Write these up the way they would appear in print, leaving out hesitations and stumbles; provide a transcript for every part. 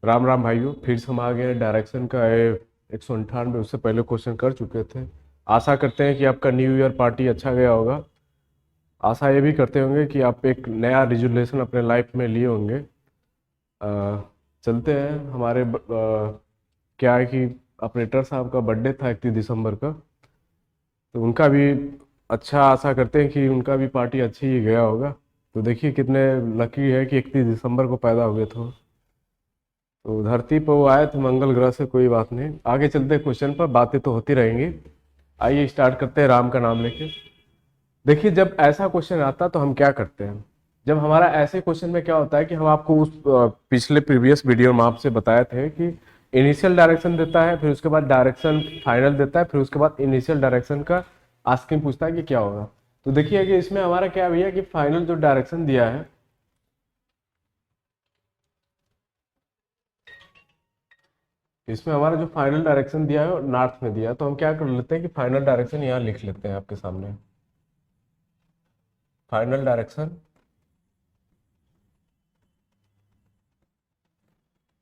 राम राम भाइयों, फिर से हम आ गए हैं डायरेक्शन का 198। उससे पहले क्वेश्चन कर चुके थे। आशा करते हैं कि आपका न्यू ईयर पार्टी अच्छा गया होगा। आशा ये भी करते होंगे कि आप एक नया रिजोल्यूशन अपने लाइफ में लिए होंगे। अ, चलते हैं क्या है कि ऑपरेटर साहब का बर्थडे था 31 दिसंबर का। तो उनका भी अच्छा, आशा करते हैं कि उनका भी पार्टी अच्छी ही गया होगा। तो देखिए कितने लकी है कि 31 दिसंबर को पैदा हुए थे। तो धरती पर वो आए थे मंगल ग्रह से, कोई बात नहीं। आगे चलते हैं क्वेश्चन पर, बातें तो होती रहेंगी। आइए स्टार्ट करते हैं राम का नाम लेके। देखिए जब ऐसा क्वेश्चन आता तो हम क्या करते हैं। जब हमारा ऐसे क्वेश्चन में क्या होता है कि हम आपको पिछले प्रीवियस वीडियो में आपसे बताए थे कि इनिशियल डायरेक्शन देता है, फिर उसके बाद डायरेक्शन फाइनल देता है, फिर उसके बाद इनिशियल डायरेक्शन का आस्किंग पूछता है कि क्या होगा। तो देखिए कि इसमें हमारा क्या भैया कि फाइनल जो डायरेक्शन दिया है, इसमें हमारा जो फाइनल डायरेक्शन दिया है वो नॉर्थ में दिया है। तो हम क्या कर लेते हैं कि फाइनल डायरेक्शन यहाँ लिख लेते हैं आपके सामने। फाइनल डायरेक्शन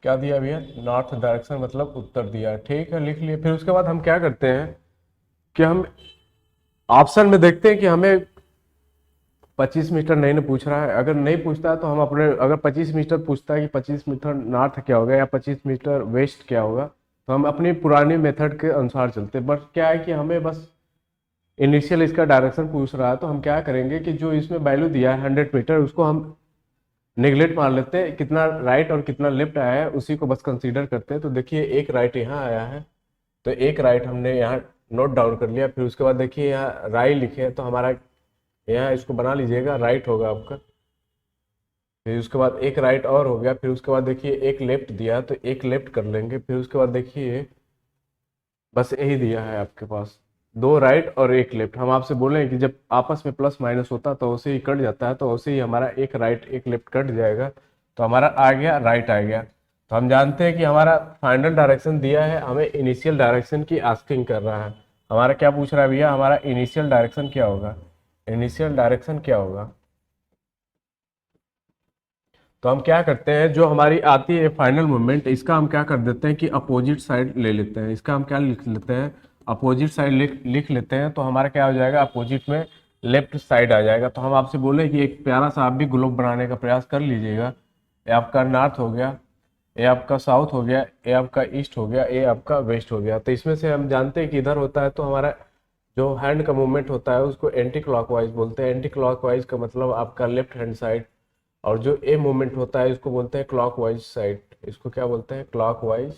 क्या दिया भैया, नॉर्थ डायरेक्शन मतलब उत्तर दिया है। ठीक है, लिख लिए। फिर उसके बाद हम क्या करते हैं कि हम ऑप्शन में देखते हैं कि हमें 25 मीटर नहीं ना पूछ रहा है। अगर नहीं पूछता है तो हम अपने, अगर 25 मीटर पूछता है कि 25 मीटर नॉर्थ क्या होगा या 25 मीटर वेस्ट क्या होगा, तो हम अपनी पुरानी मेथड के अनुसार चलते हैं। बट क्या है कि हमें बस इनिशियल इसका डायरेक्शन पूछ रहा है, तो हम क्या करेंगे कि जो इसमें वैल्यू दिया है 100 मीटर, उसको हम नेग्लेक्ट मार लेते हैं। कितना राइट और कितना लेफ्ट आया है उसी को बस कंसीडर करते हैं। तो देखिए एक राइट यहाँ आया है, तो एक राइट हमने यहाँ नोट डाउन कर लिया। फिर उसके बाद देखिए यहाँ राई लिखे हैं, तो हमारा यहाँ इसको बना लीजिएगा, राइट होगा आपका। फिर उसके बाद एक राइट और हो गया। फिर उसके बाद देखिए एक लेफ्ट दिया, तो एक लेफ्ट कर लेंगे। फिर उसके बाद देखिए बस यही दिया है आपके पास, दो राइट और एक लेफ्ट। हम आपसे बोले हैं कि जब आपस में प्लस माइनस होता तो उसे ही कट जाता है, तो उसे ही हमारा एक राइट एक लेफ्ट कट जाएगा, तो हमारा आ गया राइट आ गया। तो हम जानते हैं कि हमारा फाइनल डायरेक्शन दिया है, हमें इनिशियल डायरेक्शन की आस्किंग कर रहा है। हमारा क्या पूछ रहा है भैया, हमारा इनिशियल डायरेक्शन क्या होगा। इनिशियल डायरेक्शन क्या होगा, तो हम क्या करते हैं, जो हमारी आती है फाइनल मूवमेंट, इसका हम क्या कर देते हैं कि अपोजिट साइड ले लेते हैं। इसका हम क्या लिख लेते हैं, अपोजिट साइड लिख लेते हैं। तो हमारा क्या हो जाएगा, अपोजिट में लेफ्ट साइड आ जाएगा। तो हम आपसे बोले कि एक प्यारा सा आप भी ग्लोब बनाने का प्रयास कर लीजिएगा। ये आपका नॉर्थ हो गया, ये आपका साउथ हो गया, ये आपका ईस्ट हो गया, ये आपका वेस्ट हो गया। तो इसमें से हम जानते हैं कि इधर होता है तो हमारा जो हैंड का मूवमेंट होता है उसको एंटी क्लॉकवाइज बोलते हैं। एंटी क्लॉकवाइज का मतलब आपका लेफ्ट हैंड साइड। और जो ए मूवमेंट होता है इसको बोलते हैं क्लॉकवाइज साइड। इसको क्या बोलते हैं, क्लॉकवाइज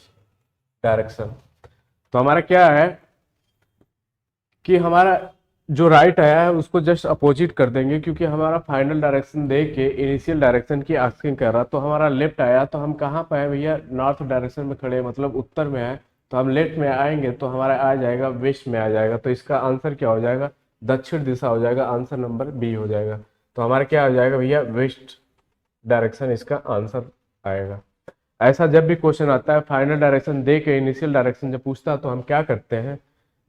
डायरेक्शन। तो हमारा क्या है कि हमारा जो राइट आया है उसको जस्ट अपोजिट कर देंगे, क्योंकि हमारा फाइनल डायरेक्शन देख के इनिशियल डायरेक्शन की आस्किंग कर रहा। तो हमारा लेफ्ट आया, तो हम कहाँ पे है भैया, नॉर्थ डायरेक्शन में खड़े, मतलब उत्तर में है। तो हम लेफ्ट में आएंगे तो हमारा आ जाएगा वेस्ट में आ जाएगा। तो इसका आंसर क्या हो जाएगा, दक्षिण दिशा हो जाएगा। आंसर नंबर बी हो जाएगा। तो हमारा क्या हो जाएगा भैया, वेस्ट डायरेक्शन इसका आंसर आएगा। ऐसा जब भी क्वेश्चन आता है फाइनल डायरेक्शन दे के इनिशियल डायरेक्शन जब पूछता है, तो हम क्या करते हैं,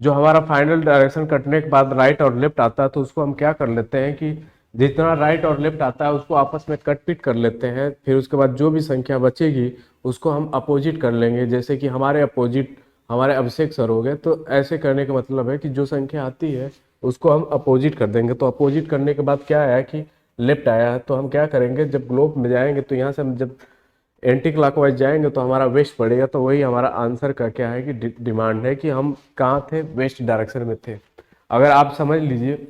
जो हमारा फाइनल डायरेक्शन कटने के बाद राइट और लेफ्ट आता है, तो उसको हम क्या कर लेते हैं कि जितना राइट और लेफ्ट आता है उसको आपस में कट पिट कर लेते हैं। फिर उसके बाद जो भी संख्या बचेगी उसको हम अपोजिट कर लेंगे। जैसे कि हमारे अपोजिट हमारे अभिषेक सर हो गए, तो ऐसे करने का मतलब है कि जो संख्या आती है उसको हम अपोजिट कर देंगे। तो अपोजिट करने के बाद क्या आया कि लेफ्ट आया है, तो हम क्या करेंगे, जब ग्लोब में जाएंगे तो यहाँ से हम जब एंटी क्लॉकवाइज जाएंगे तो हमारा वेस्ट पड़ेगा। तो वही हमारा आंसर का क्या है कि डिमांड है कि हम कहाँ थे, वेस्ट डायरेक्शन में थे। अगर आप समझ लीजिए,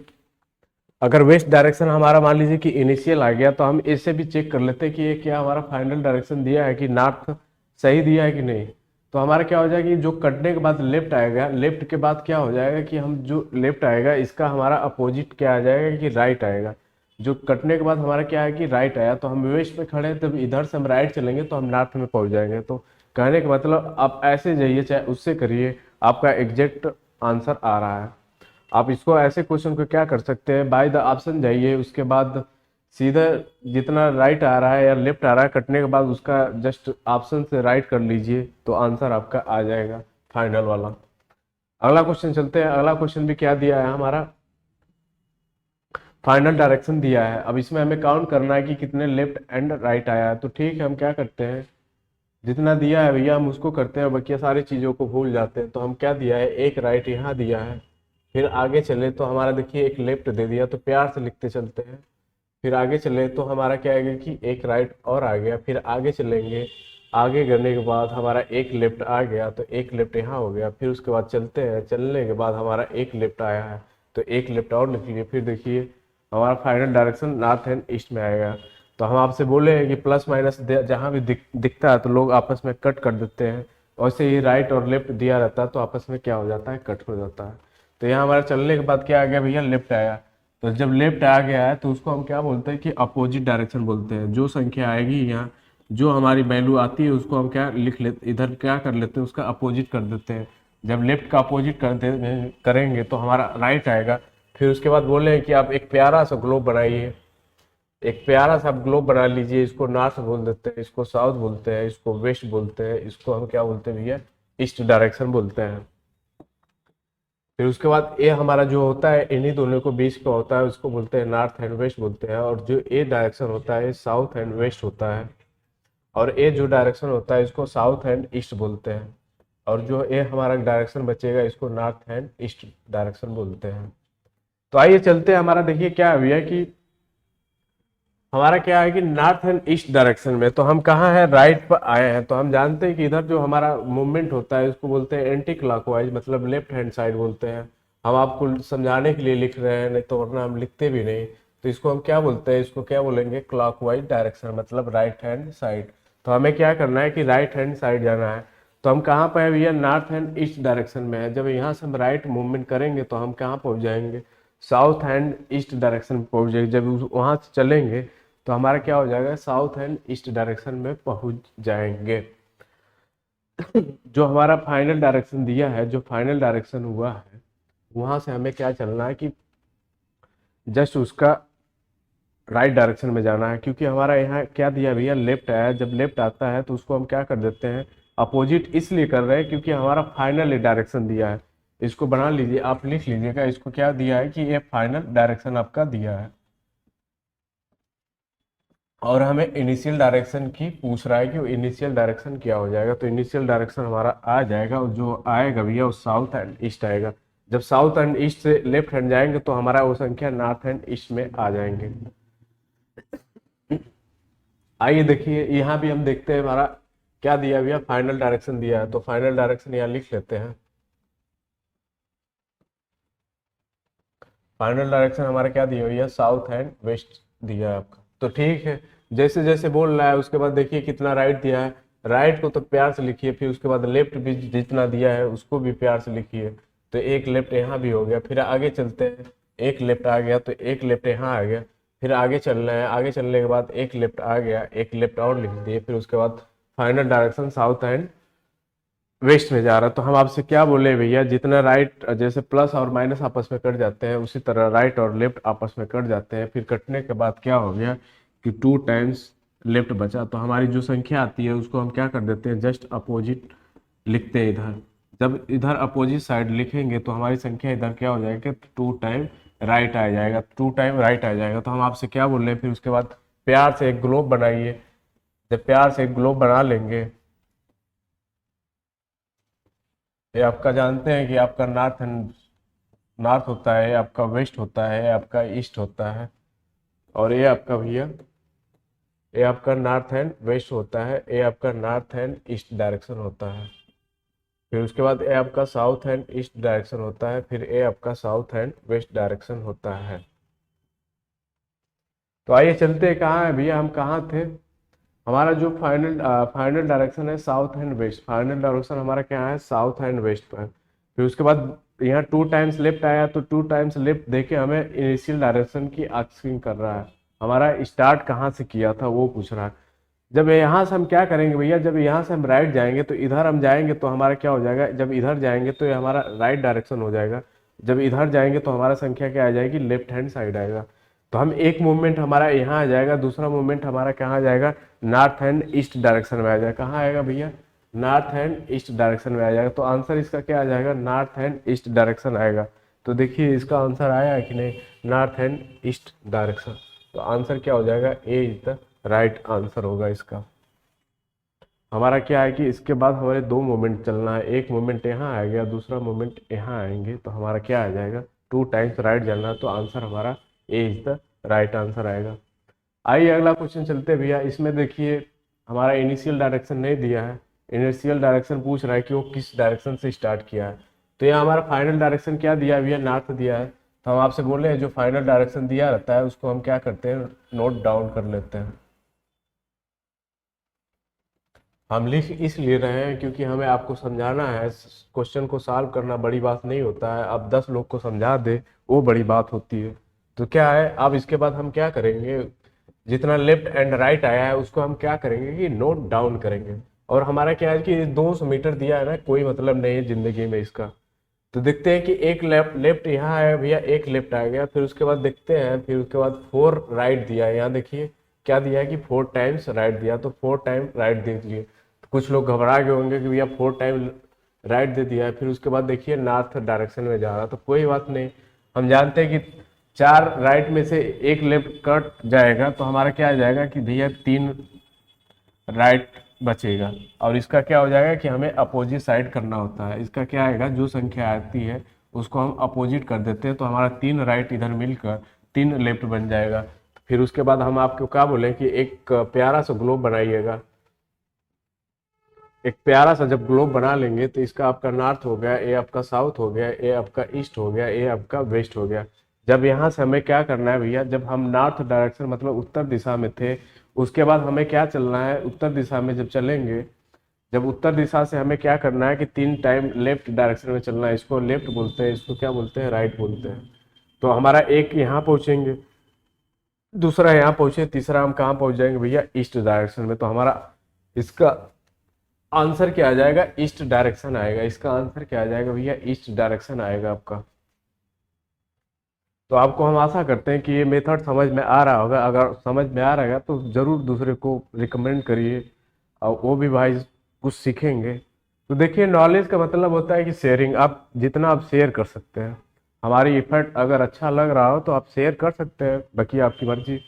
अगर वेस्ट डायरेक्शन हमारा मान लीजिए कि इनिशियल आ गया, तो हम इससे भी चेक कर लेते हैं कि ये क्या हमारा फाइनल डायरेक्शन दिया है कि नॉर्थ सही दिया है कि नहीं। तो हमारा क्या हो जाएगा कि जो कटने के बाद लेफ्ट आएगा, लेफ्ट के बाद क्या हो जाएगा कि हम जो लेफ्ट आएगा इसका हमारा अपोजिट क्या आ जाएगा कि राइट आएगा। जो कटने के बाद हमारा क्या है कि राइट आया, तो हम वेस्ट में खड़े हैं, तब इधर से हम राइट चलेंगे तो हम नॉर्थ में पहुंच जाएंगे। तो कहने का मतलब आप ऐसे जाइए चाहे उससे करिए, आपका एग्जैक्ट आंसर आ रहा है। आप इसको ऐसे क्वेश्चन को क्या कर सकते हैं, बाय द ऑप्शन जाइए, उसके बाद सीधा जितना राइट आ रहा है या लेफ्ट आ रहा है कटने के बाद उसका जस्ट ऑप्शन से राइट कर लीजिए, तो आंसर आपका आ जाएगा फाइनल वाला। अगला क्वेश्चन चलते हैं। अगला क्वेश्चन भी क्या दिया है हमारा, फाइनल डायरेक्शन दिया है। अब इसमें हमें काउंट करना है कि कितने लेफ्ट एंड राइट आया है। तो ठीक है, हम क्या करते हैं, जितना दिया है भैया हम उसको करते हैं, बाकी सारी चीज़ों को भूल जाते हैं। तो हम क्या दिया है, एक राइट यहाँ दिया है, फिर आगे चले तो हमारा देखिए एक लेफ्ट दे दिया, तो प्यार से लिखते चलते हैं। फिर आगे चले तो हमारा क्या आएगा कि एक राइट और आ गया, फिर आगे चलेंगे, आगे करने के बाद हमारा एक लेफ्ट आ गया, तो एक लेफ्ट यहाँ हो गया। फिर उसके बाद चलते हैं, चलने के बाद हमारा एक लेफ्ट आया है, तो एक लेफ्ट और लिख लिए। फिर देखिए हमारा final direction north and east में आएगा। तो हम आपसे बोले हैं कि प्लस माइनस जहाँ भी दिखता है तो लोग आपस में कट कर देते हैं, वैसे ही राइट और लेफ्ट दिया रहता है तो आपस में क्या हो जाता है, कट हो जाता है। तो यहाँ हमारा चलने के बाद क्या आ गया भैया, लेफ्ट आया। तो जब लेफ्ट आ गया है तो उसको हम क्या बोलते हैं कि अपोजिट डायरेक्शन बोलते हैं। जो संख्या आएगी यहाँ, जो हमारी वैल्यू आती है उसको हम क्या लिख लेते, इधर क्या कर लेते हैं, उसका अपोजिट कर देते हैं। जब लेफ्ट का अपोजिट करेंगे तो हमारा राइट आएगा। फिर उसके बाद बोले हैं कि आप एक प्यारा सा ग्लोब बनाइए, एक प्यारा सा ग्लोब बना लीजिए। इसको नॉर्थ बोल देते हैं, इसको साउथ बोलते हैं, इसको वेस्ट बोलते हैं, इसको हम क्या बोलते हैं भैया, ईस्ट डायरेक्शन बोलते हैं। फिर उसके बाद ए हमारा जो होता है इन्हीं दोनों को बीच का होता है, उसको बोलते हैं नॉर्थ एंड वेस्ट बोलते हैं। और जो ए डायरेक्शन होता है साउथ एंड वेस्ट होता है, और ए जो डायरेक्शन होता है इसको साउथ एंड ईस्ट बोलते हैं। और जो ए हमारा डायरेक्शन बचेगा इसको नॉर्थ एंड ईस्ट डायरेक्शन बोलते हैं। तो आइए चलते हैं, हमारा देखिए क्या है भैया कि हमारा क्या है कि नॉर्थ एंड ईस्ट डायरेक्शन में तो हम कहाँ हैं, राइट पर आए हैं। तो हम जानते हैं कि इधर जो हमारा मूवमेंट होता है इसको बोलते हैं एंटी क्लॉकवाइज, मतलब लेफ्ट हैंड साइड बोलते हैं। हम आपको समझाने के लिए लिख रहे हैं, नहीं तो वरना हम लिखते भी नहीं। तो इसको हम क्या बोलते हैं, इसको क्या बोलेंगे, क्लॉकवाइज डायरेक्शन, मतलब राइट हैंड साइड। तो हमें क्या करना है कि राइट हैंड साइड जाना है। तो हम कहाँ पर है भैया, नॉर्थ एंड ईस्ट डायरेक्शन में है। जब यहाँ से हम राइट मूवमेंट करेंगे तो हम कहाँ पहुँच जाएंगे, साउथ एंड ईस्ट डायरेक्शन में पहुँच जाएंगे। जब वहाँ से चलेंगे तो हमारा क्या हो जाएगा, साउथ एंड ईस्ट डायरेक्शन में पहुंच जाएंगे। जो हमारा फाइनल डायरेक्शन दिया है, जो फाइनल डायरेक्शन हुआ है, वहां से हमें क्या चलना है कि जस्ट उसका राइट डायरेक्शन में जाना है। क्योंकि हमारा यहाँ क्या दिया भैया, लेफ्ट आया। जब लेफ्ट आता है तो उसको हम क्या कर देते हैं, अपोजिट इसलिए कर रहे हैं क्योंकि हमारा फाइनल डायरेक्शन दिया है। इसको बना लीजिए, आप लिख लीजिएगा, इसको क्या दिया है कि ये फाइनल डायरेक्शन आपका दिया है। और हमें इनिशियल डायरेक्शन की पूछ रहा है कि वो इनिशियल डायरेक्शन क्या हो जाएगा। तो इनिशियल डायरेक्शन हमारा आ जाएगा, और जो आएगा भैया वो साउथ एंड ईस्ट आएगा। जब साउथ एंड ईस्ट से लेफ्ट हैंड जाएंगे तो हमारा वो संख्या नॉर्थ एंड ईस्ट में आ जाएंगे। आइए देखिए यहाँ भी हम देखते हैं हमारा क्या दिया भैया, फाइनल डायरेक्शन दिया है। तो फाइनल डायरेक्शन यहाँ लिख लेते हैं। फाइनल डायरेक्शन हमारा क्या दिया भैया, साउथ एंड वेस्ट दिया है आपका। तो ठीक है, जैसे जैसे बोल रहा है उसके बाद देखिए कितना राइट दिया है। राइट को तो प्यार से लिखिए, फिर उसके बाद लेफ्ट भी जितना दिया है उसको भी प्यार से लिखिए। तो एक लेफ्ट यहाँ भी हो गया। फिर आगे चलते हैं, एक लेफ्ट आ गया तो एक लेफ्ट यहाँ आ गया। फिर आगे चलना है, आगे चलने के बाद एक लेफ्ट आ गया, एक लेफ्ट और लिख दिए। फिर उसके बाद final direction south and west में जा रहा है। तो हम आपसे क्या बोले भैया, जितना राइट, जैसे प्लस और माइनस आपस में कट जाते हैं उसी तरह राइट और लेफ्ट आपस में कट जाते हैं। फिर कटने के बाद क्या हो गया कि 2 टाइम्स लेफ्ट बचा। तो हमारी जो संख्या आती है उसको हम क्या कर देते हैं, जस्ट अपोजिट लिखते हैं इधर। जब इधर अपोजिट साइड लिखेंगे तो हमारी संख्या इधर क्या हो जाएगा, 2 टाइम राइट आ जाएगा, 2 टाइम राइट आ जाएगा। तो हम आपसे क्या बोल रहे हैं, फिर उसके बाद प्यार से एक ग्लोब बनाइए। जब प्यार से एक ग्लोब बना लेंगे, ये आपका जानते हैं कि आपका नॉर्थ एंड नॉर्थ होता है, आपका वेस्ट होता है, आपका ईस्ट होता है। और ये आपका भैया, ये आपका नॉर्थ एंड वेस्ट होता है, ये आपका नॉर्थ एंड ईस्ट डायरेक्शन होता है। फिर उसके बाद ये आपका साउथ एंड ईस्ट डायरेक्शन होता है, फिर ये आपका साउथ एंड वेस्ट डायरेक्शन होता है। तो आइए चलते हैं, कहाँ है भैया, हम कहाँ थे। हमारा जो फाइनल डायरेक्शन है south and west, final direction हमारा क्या है, साउथ एंड वेस्ट पर। फिर उसके बाद यहाँ 2 टाइम्स लेफ्ट आया, तो 2 टाइम्स लेफ्ट देके हमें इनिशियल डायरेक्शन की आस्किंग कर रहा है। हमारा स्टार्ट कहाँ से किया था वो पूछ रहा है। जब यहाँ से हम क्या करेंगे भैया, जब यहाँ से हम राइट जाएंगे तो इधर हम जाएंगे तो हमारा क्या हो जाएगा, जब इधर जाएंगे तो ये हमारा राइट डायरेक्शन हो जाएगा। जब इधर जाएंगे तो हमारा संख्या क्या आ जाएगी, लेफ्ट हैंड साइड आएगा। तो हम एक मूवमेंट हमारा यहाँ आ जाएगा, दूसरा मूवमेंट हमारा कहाँ जाएगा, नॉर्थ एंड ईस्ट डायरेक्शन में आ जाएगा। कहाँ आएगा भैया, नॉर्थ एंड ईस्ट डायरेक्शन में आ जाएगा। तो आंसर इसका क्या आ जाएगा, नॉर्थ एंड ईस्ट डायरेक्शन आएगा। तो देखिए इसका आंसर आया है कि नहीं, नॉर्थ एंड ईस्ट डायरेक्शन। तो आंसर क्या हो जाएगा, ए इज द राइट आंसर होगा इसका। हमारा क्या है कि इसके बाद हमारे दो मोमेंट चलना है, एक मोमेंट यहाँ आ गया, दूसरा मोमेंट यहाँ आएंगे, तो हमारा क्या आ जाएगा, 2 टाइम्स राइट जाना है, तो आंसर हमारा ए इज द राइट आंसर आएगा। आइए अगला क्वेश्चन चलते हैं भैया। इसमें देखिए हमारा इनिशियल डायरेक्शन नहीं दिया है, इनिशियल डायरेक्शन पूछ रहा है कि वो किस डायरेक्शन से स्टार्ट किया है। तो यहाँ हमारा फाइनल डायरेक्शन क्या दिया है भैया, नॉर्थ दिया है। तो हम आपसे बोल रहे हैं जो फाइनल डायरेक्शन दिया रहता है उसको हम क्या करते हैं, नोट डाउन कर लेते हैं। हम लिख इसलिए रहे हैं क्योंकि हमें आपको समझाना है, क्वेश्चन को सॉल्व करना बड़ी बात नहीं होता है, अब 10 लोग को समझा दे वो बड़ी बात होती है। तो क्या है, अब इसके बाद हम क्या करेंगे, जितना लेफ्ट एंड राइट आया है उसको हम क्या करेंगे कि नोट डाउन करेंगे। और हमारा क्या है कि 200 मीटर दिया है ना, कोई मतलब नहीं है जिंदगी में इसका। तो देखते हैं कि एक लेफ्ट लेफ्ट यहाँ है भैया, एक लेफ्ट आ गया, फिर उसके बाद देखते हैं, फिर उसके बाद 4 राइट दिया है। यहाँ देखिए क्या दिया है कि 4 टाइम्स राइट दिया, तो 4 टाइम राइट दे दिए। तो कुछ लोग घबरा गए होंगे कि भैया 4 टाइम राइट दे दिया है, फिर उसके बाद देखिए नॉर्थ डायरेक्शन में जा रहा, तो कोई बात नहीं। हम जानते हैं कि 4 राइट में से एक लेफ्ट कट जाएगा, तो हमारा क्या आ जाएगा कि भैया 3 राइट बचेगा। और इसका क्या हो जाएगा कि हमें अपोजिट साइड करना होता है। इसका क्या आएगा, जो संख्या आती है उसको हम अपोजिट कर देते हैं, तो हमारा 3 राइट इधर मिलकर 3 लेफ्ट बन जाएगा। फिर उसके बाद हम आपको क्या बोले कि एक प्यारा सा ग्लोब बनाइएगा। एक प्यारा सा जब ग्लोब बना लेंगे तो इसका आपका नॉर्थ हो गया, ए आपका साउथ हो गया, ए आपका ईस्ट हो गया, ए आपका वेस्ट हो गया। जब यहाँ से हमें क्या करना है भैया, जब हम नॉर्थ डायरेक्शन मतलब उत्तर दिशा में थे, उसके बाद हमें क्या चलना है, उत्तर दिशा में जब चलेंगे, जब उत्तर दिशा से हमें क्या करना है कि 3 टाइम लेफ्ट डायरेक्शन में चलना है। इसको लेफ्ट बोलते हैं, इसको क्या बोलते हैं, राइट बोलते हैं। तो हमारा एक यहाँ पहुंचेंगे, दूसरा यहाँ पहुंचे, तीसरा हम कहाँ पहुंच जाएंगे भैया, ईस्ट डायरेक्शन में। तो हमारा इसका आंसर क्या आ जाएगा, ईस्ट डायरेक्शन आएगा। इसका आंसर क्या आ जाएगा भैया, ईस्ट डायरेक्शन आएगा आपका। तो आपको हम आशा करते हैं कि ये मेथड समझ में आ रहा होगा। अगर समझ में आ रहा है तो ज़रूर दूसरे को रिकमेंड करिए, और वो भी भाई कुछ सीखेंगे। तो देखिए नॉलेज का मतलब होता है कि शेयरिंग, आप जितना आप शेयर कर सकते हैं। हमारी इफर्ट अगर अच्छा लग रहा हो तो आप शेयर कर सकते हैं, बाकी आपकी मर्जी।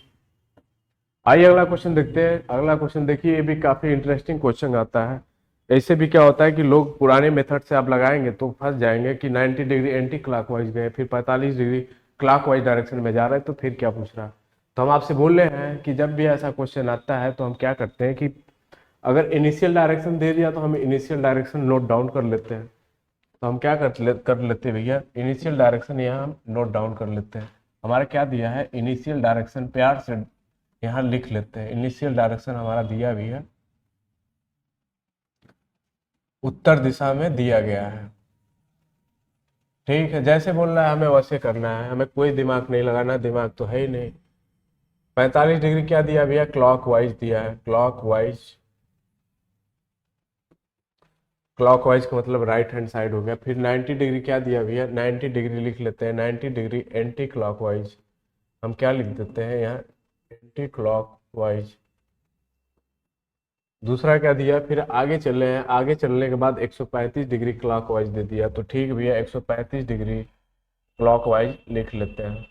आइए अगला क्वेश्चन देखते हैं। अगला क्वेश्चन देखिए, ये भी काफ़ी इंटरेस्टिंग क्वेश्चन आता है। ऐसे भी क्या होता है कि लोग पुराने मेथड से आप लगाएंगे तो फंस जाएंगे कि 90 डिग्री एंटी क्लॉकवाइज गए, फिर 45 डिग्री क्लॉकवाइज डायरेक्शन में जा रहा है, तो फिर क्या पूछ रहा है। तो हम आपसे बोल रहे हैं कि जब भी ऐसा क्वेश्चन आता है तो हम क्या करते हैं कि अगर इनिशियल डायरेक्शन दे दिया तो हम इनिशियल डायरेक्शन नोट डाउन कर लेते हैं। तो हम क्या कर लेते हैं भैया, इनिशियल डायरेक्शन यहाँ हम नोट डाउन कर लेते हैं। हमारा क्या दिया है, इनिशियल डायरेक्शन प्यार से यहाँ लिख लेते हैं। इनिशियल डायरेक्शन हमारा दिया भी है, उत्तर दिशा में दिया गया है। ठीक है, जैसे बोल रहा है हमें वैसे करना है, हमें कोई दिमाग नहीं लगाना, दिमाग तो है ही नहीं। 45 डिग्री क्या दिया भैया, क्लॉक वाइज दिया है, क्लॉक वाइज। क्लॉक वाइज का मतलब राइट हैंड साइड हो गया। फिर 90 डिग्री क्या दिया भैया, 90 डिग्री लिख लेते हैं, 90 डिग्री एंटी क्लॉक वाइज। हम क्या लिख देते हैं यहाँ, एंटी क्लॉक वाइज। दूसरा क्या दिया, फिर आगे चले हैं, आगे चलने के बाद 135 डिग्री क्लॉकवाइज दे दिया। तो ठीक भैया 135 डिग्री क्लॉकवाइज लिख लेते हैं।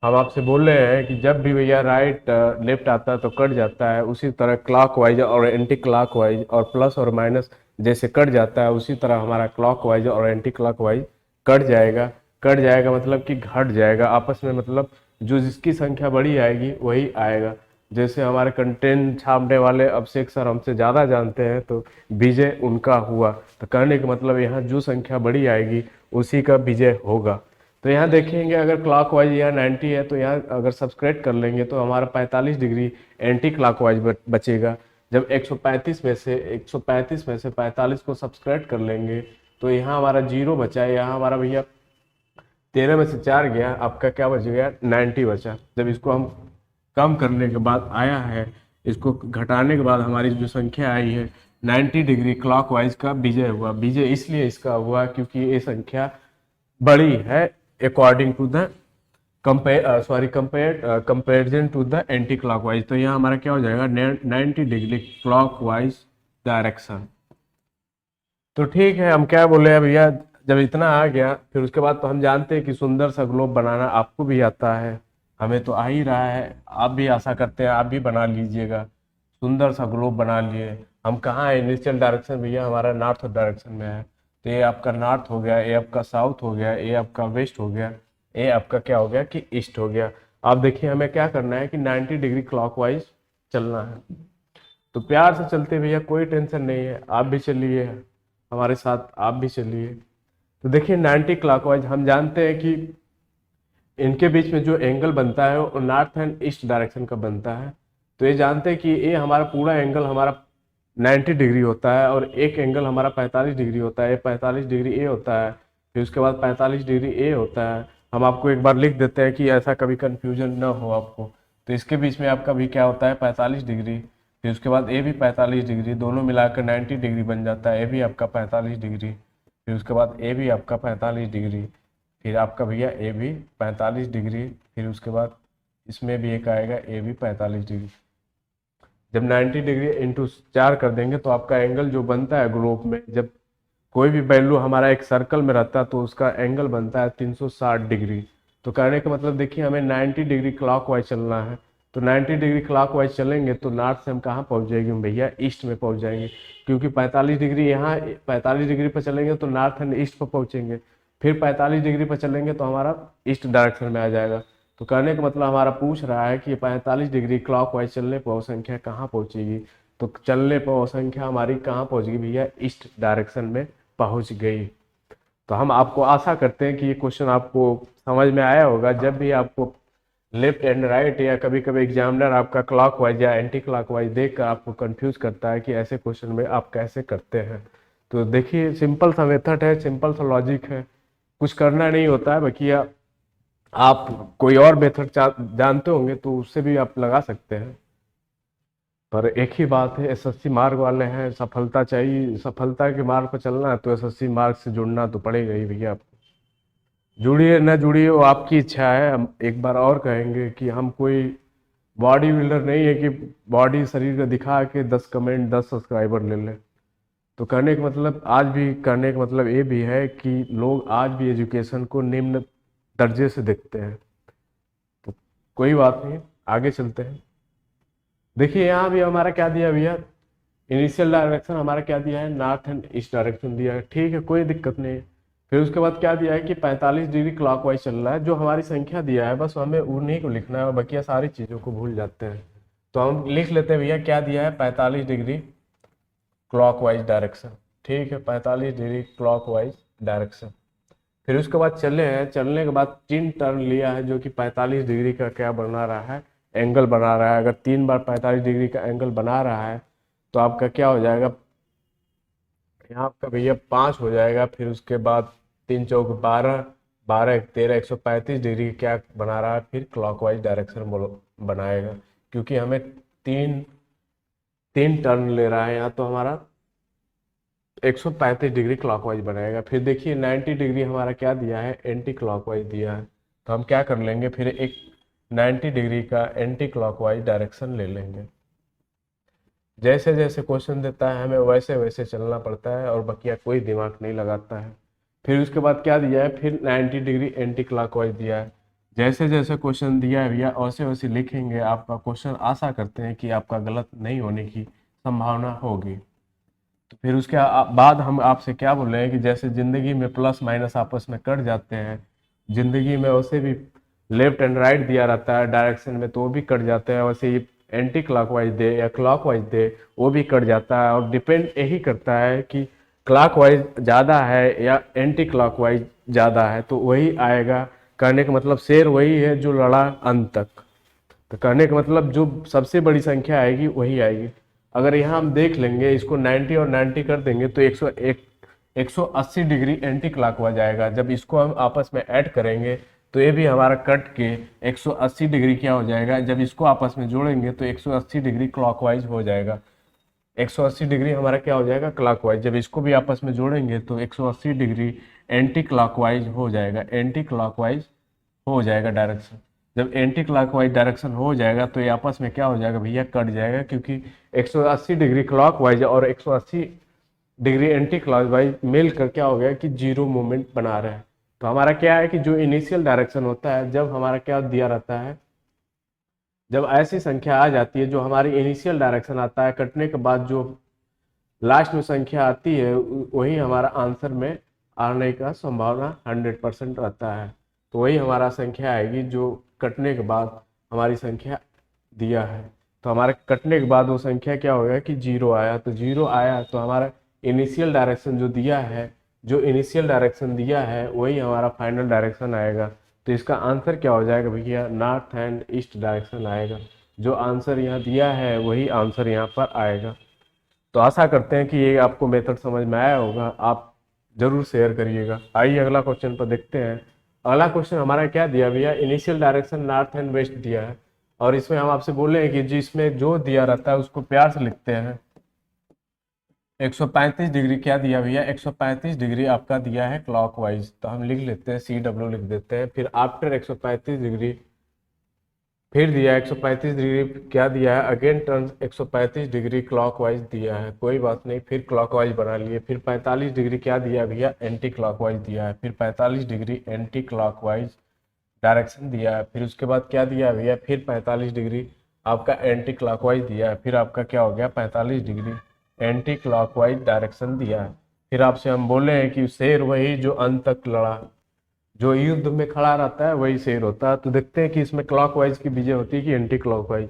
हम आपसे बोल रहे हैं कि जब भी भैया राइट लेफ्ट आता है तो कट जाता है, उसी तरह क्लॉकवाइज और एंटी क्लॉकवाइज और प्लस और माइनस जैसे कट जाता है, उसी तरह हमारा क्लॉकवाइज और एंटी क्लॉकवाइज कट जाएगा। कट जाएगा मतलब कि घट जाएगा आपस में, मतलब जो जिसकी संख्या बड़ी आएगी वही आएगा। जैसे हमारे कंटेंट छापने वाले अभिषेक सर हमसे ज़्यादा जानते हैं, तो विजय उनका हुआ। तो कहने का मतलब यहाँ जो संख्या बड़ी आएगी उसी का विजय होगा। तो यहाँ देखेंगे अगर क्लॉकवाइज यहाँ 90 है, तो यहाँ अगर सब्सक्राइब कर लेंगे तो हमारा 45 डिग्री एंटी क्लॉकवाइज बचेगा। जब 135 में से 45 को सब्सक्राइब कर लेंगे तो यहाँ हमारा 0 बचा है। यहाँ हमारा भैया 13 में से 4 गया, आपका क्या बच गया, 90 बचा। जब इसको हम कम करने के बाद आया है, इसको घटाने के बाद हमारी जो संख्या आई है 90 डिग्री क्लॉकवाइज का विजय हुआ। विजय इसलिए इसका हुआ क्योंकि ये संख्या बड़ी है according to the comparison to the anticlockwise. तो यहाँ हमारा क्या हो जाएगा, 90 डिग्री क्लॉकवाइज डायरेक्शन। तो ठीक है, हम क्या बोले भैया, जब इतना आ गया फिर उसके बाद तो हम जानते हैं कि सुंदर सा ग्लोब बनाना आपको भी आता है, हमें तो आ ही रहा है, आप भी आशा करते हैं आप भी बना लीजिएगा। सुंदर सा ग्लोब बना लिए। हम कहाँ है, इनिशियल डायरेक्शन भैया हमारा नॉर्थ डायरेक्शन में है, तो ये आपका नॉर्थ हो गया, ये आपका साउथ हो गया, ये आपका वेस्ट हो गया, ये आपका क्या हो गया कि ईस्ट हो गया। आप देखिए हमें क्या करना है कि 90 डिग्री क्लॉकवाइज चलना है। तो प्यार से चलते भैया, कोई टेंशन नहीं है, आप भी चलिए हमारे साथ, आप भी चलिए। तो देखिए 90 क्लॉकवाइज हम जानते हैं कि इनके बीच में जो एंगल बनता है वो नॉर्थ एंड ईस्ट डायरेक्शन का बनता है। तो ये जानते हैं कि ये हमारा पूरा एंगल हमारा 90 डिग्री होता है, और एक एंगल हमारा 45 डिग्री होता है। ये 45 डिग्री ए होता है, फिर उसके बाद 45 डिग्री ए होता है। हम आपको एक बार लिख देते हैं कि ऐसा कभी कंफ्यूजन ना हो आपको। तो इसके बीच में आपका भी क्या होता है 45 डिग्री, फिर उसके बाद ए भी 45 डिग्री, दोनों मिलाकर 90 डिग्री बन जाता है। ए भी आपका 45 डिग्री, फिर उसके बाद ए भी आपका 45 डिग्री, फिर आपका भैया ए भी 45 डिग्री, फिर उसके बाद इसमें भी एक आएगा ए भी 45 डिग्री। जब 90 डिग्री इंटू 4 कर देंगे तो आपका एंगल जो बनता है ग्लोब में, जब कोई भी वैल्यू हमारा एक सर्कल में रहता है तो उसका एंगल बनता है 360 डिग्री। तो कहने का मतलब देखिए हमें 90 डिग्री क्लॉकवाइज चलना है। तो 90 डिग्री क्लॉकवाइज चलेंगे तो नॉर्थ से हम कहाँ पहुँच जाएंगे भैया, ईस्ट में पहुँच जाएंगे। क्योंकि 45 डिग्री यहाँ 45 डिग्री पर चलेंगे तो नॉर्थ एंड ईस्ट पर पहुँचेंगे, फिर 45 डिग्री पर चलेंगे तो हमारा ईस्ट डायरेक्शन में आ जाएगा। तो कहने का मतलब हमारा पूछ रहा है कि 45 डिग्री क्लॉकवाइज चलने पर वो संख्या कहाँ पहुँचेगी। तो चलने पर वो संख्या हमारी कहाँ पहुँचेगी भैया, ईस्ट डायरेक्शन में पहुँच गई। तो हम आपको आशा करते हैं कि ये क्वेश्चन आपको समझ में आया होगा। जब भी आपको लेफ्ट एंड राइट या कभी कभी एग्जामिनर आपका क्लॉकवाइज या एंटी क्लॉकवाइज देखकर आपको कंफ्यूज करता है कि ऐसे क्वेश्चन में आप कैसे करते हैं, तो देखिए सिंपल सा मेथड है, सिंपल सा लॉजिक है, कुछ करना नहीं होता है। बाकी आप कोई और मेथड जानते होंगे तो उससे भी आप लगा सकते हैं। पर एक ही बात है, एसएससी मार्ग वाले हैं, सफलता चाहिए, सफलता के मार्ग पर चलना है तो एसएससी मार्ग से जुड़ना तो पड़ेगा ही भैया आपको। जुड़िए न जुड़िए वो आपकी इच्छा है। हम एक बार और कहेंगे कि हम कोई बॉडी बिल्डर नहीं है कि बॉडी शरीर का दिखा के 10 कमेंट 10 सब्सक्राइबर ले लें। तो कहने का मतलब आज भी, कहने का मतलब ये भी है कि लोग आज भी एजुकेशन को निम्न दर्जे से देखते हैं। तो कोई बात नहीं, आगे चलते हैं। देखिए यहाँ भी हमारा क्या दिया भैया, इनिशियल डायरेक्शन हमारा क्या दिया है, नॉर्थ एंड ईस्ट डायरेक्शन दिया है, ठीक है कोई दिक्कत नहीं है। फिर उसके बाद क्या दिया है कि 45 डिग्री क्लॉकवाइज चल रहा है। जो हमारी संख्या दिया है बस हमें उन्हीं को लिखना है और बाकी सारी चीज़ों को भूल जाते हैं। तो हम लिख लेते हैं भैया क्या दिया है, 45 डिग्री क्लॉकवाइज डायरेक्शन, ठीक है 45 डिग्री क्लॉकवाइज डायरेक्शन। फिर उसके बाद चले हैं, चलने के बाद 3 टर्न लिया है जो कि 45 डिग्री का क्या बना रहा है, एंगल बना रहा है। अगर 3 बार 45 डिग्री का एंगल बना रहा है तो आपका क्या हो जाएगा, यहाँ आपका भैया 5 हो जाएगा। फिर उसके बाद 3 चौक 12, 12 एक 13, 135 डिग्री क्या बना रहा है, फिर क्लॉकवाइज डायरेक्शन बनाएगा। क्योंकि हमें तीन तीन टर्न ले रहा है यहाँ, तो हमारा 135 डिग्री क्लॉकवाइज बनाएगा। फिर देखिए 90 डिग्री हमारा क्या दिया है, एंटी क्लॉकवाइज दिया है। तो हम क्या कर लेंगे, फिर एक 90 डिग्री का एंटी क्लॉकवाइज डायरेक्शन ले लेंगे। जैसे जैसे क्वेश्चन देता है हमें वैसे वैसे चलना पड़ता है और बकिया कोई दिमाग नहीं लगाता है। फिर उसके बाद क्या दिया है, फिर 90 डिग्री एंटी क्लॉकवाइज दिया है। जैसे जैसे क्वेश्चन दिया है भैया वैसे वैसे लिखेंगे। आपका क्वेश्चन आशा करते हैं कि आपका गलत नहीं होने की संभावना होगी। तो फिर उसके बाद हम आपसे क्या बोल रहे हैं कि जैसे ज़िंदगी में प्लस माइनस आपस में कट जाते हैं, ज़िंदगी में वैसे भी लेफ्ट एंड राइट दिया रहता है डायरेक्शन में तो वो भी कट जाते हैं। वैसे ये एंटी क्लॉकवाइज दे या क्लॉकवाइज दे वो भी कट जाता है। और डिपेंड यही करता है कि क्लॉकवाइज ज़्यादा है या एंटी क्लॉकवाइज ज़्यादा है, तो वही आएगा। कहने का मतलब शेर वही है जो लड़ा अंत तक। तो कहने का मतलब जो सबसे बड़ी संख्या आएगी वही आएगी। अगर यहाँ हम देख लेंगे इसको 90 और 90 कर देंगे तो 180 डिग्री एंटी क्लॉकवाइज आएगा। जब इसको हम आपस में ऐड करेंगे तो ये भी हमारा कट के 180 डिग्री क्या हो जाएगा, जब इसको आपस में जोड़ेंगे तो 180 डिग्री क्लॉकवाइज हो जाएगा। 180 डिग्री हमारा क्या हो जाएगा, क्लॉकवाइज। जब इसको भी आपस में जोड़ेंगे तो 180 डिग्री एंटी क्लॉकवाइज हो जाएगा, एंटी क्लॉकवाइज हो जाएगा डायरेक्शन। जब एंटी क्लॉकवाइज डायरेक्शन हो जाएगा तो ये आपस में क्या हो जाएगा भैया, कट जाएगा। क्योंकि 180 डिग्री क्लॉकवाइज और 180 डिग्री एंटी क्लॉकवाइज मिलकर क्या हो गया कि जीरो मूवमेंट बना रहे हैं। तो हमारा क्या है कि जो इनिशियल डायरेक्शन होता है, जब हमारा क्या दिया रहता है जब ऐसी संख्या आ जाती है, जो हमारी इनिशियल डायरेक्शन आता है, कटने के बाद जो लास्ट में संख्या आती है वही हमारा आंसर में आने का संभावना 100% रहता है। तो वही हमारा संख्या आएगी जो कटने के बाद हमारी संख्या दिया है। तो हमारे कटने के बाद वो संख्या क्या होगा कि जीरो आया, तो जीरो आया तो हमारा इनिशियल डायरेक्शन जो दिया है, जो इनिशियल डायरेक्शन दिया है वही हमारा फाइनल डायरेक्शन आएगा। तो इसका आंसर क्या हो जाएगा भैया, नॉर्थ एंड ईस्ट डायरेक्शन आएगा। जो आंसर यहाँ दिया है वही आंसर यहाँ पर आएगा। तो आशा करते हैं कि ये आपको मेथड समझ में आया होगा, आप जरूर शेयर करिएगा। आइए अगला क्वेश्चन पर देखते हैं। अगला क्वेश्चन हमारा क्या दिया भैया, initial direction north and west दिया है, और इसमें हम आपसे बोले हैं कि जिसमें जो दिया रहता है उसको प्यार से लिखते हैं। 135 डिग्री क्या दिया भैया, 135 डिग्री आपका दिया है क्लॉकवाइज, तो हम लिख लेते हैं CW लिख देते हैं। फिर आफ्टर 135 डिग्री फिर दिया है 135 डिग्री क्या दिया है, अगेन टर्न 135 डिग्री क्लॉकवाइज दिया है, कोई बात नहीं, फिर क्लॉकवाइज बना लिए। फिर 45 डिग्री क्या दिया भैया, एंटी क्लॉकवाइज दिया है, फिर 45 डिग्री एंटी क्लॉकवाइज डायरेक्शन दिया है। फिर उसके बाद क्या दिया है भैया, फिर 45 डिग्री आपका एंटी क्लॉकवाइज दिया है, फिर आपका क्या हो गया 45 डिग्री एंटी क्लॉकवाइज डायरेक्शन दिया है। फिर आपसे हम बोले हैं कि शेर वही जो अंत तक लड़ा, जो युद्ध में खड़ा रहता है वही शेर होता है। तो देखते हैं कि इसमें क्लॉकवाइज की विजय होती है कि एंटी क्लॉकवाइज।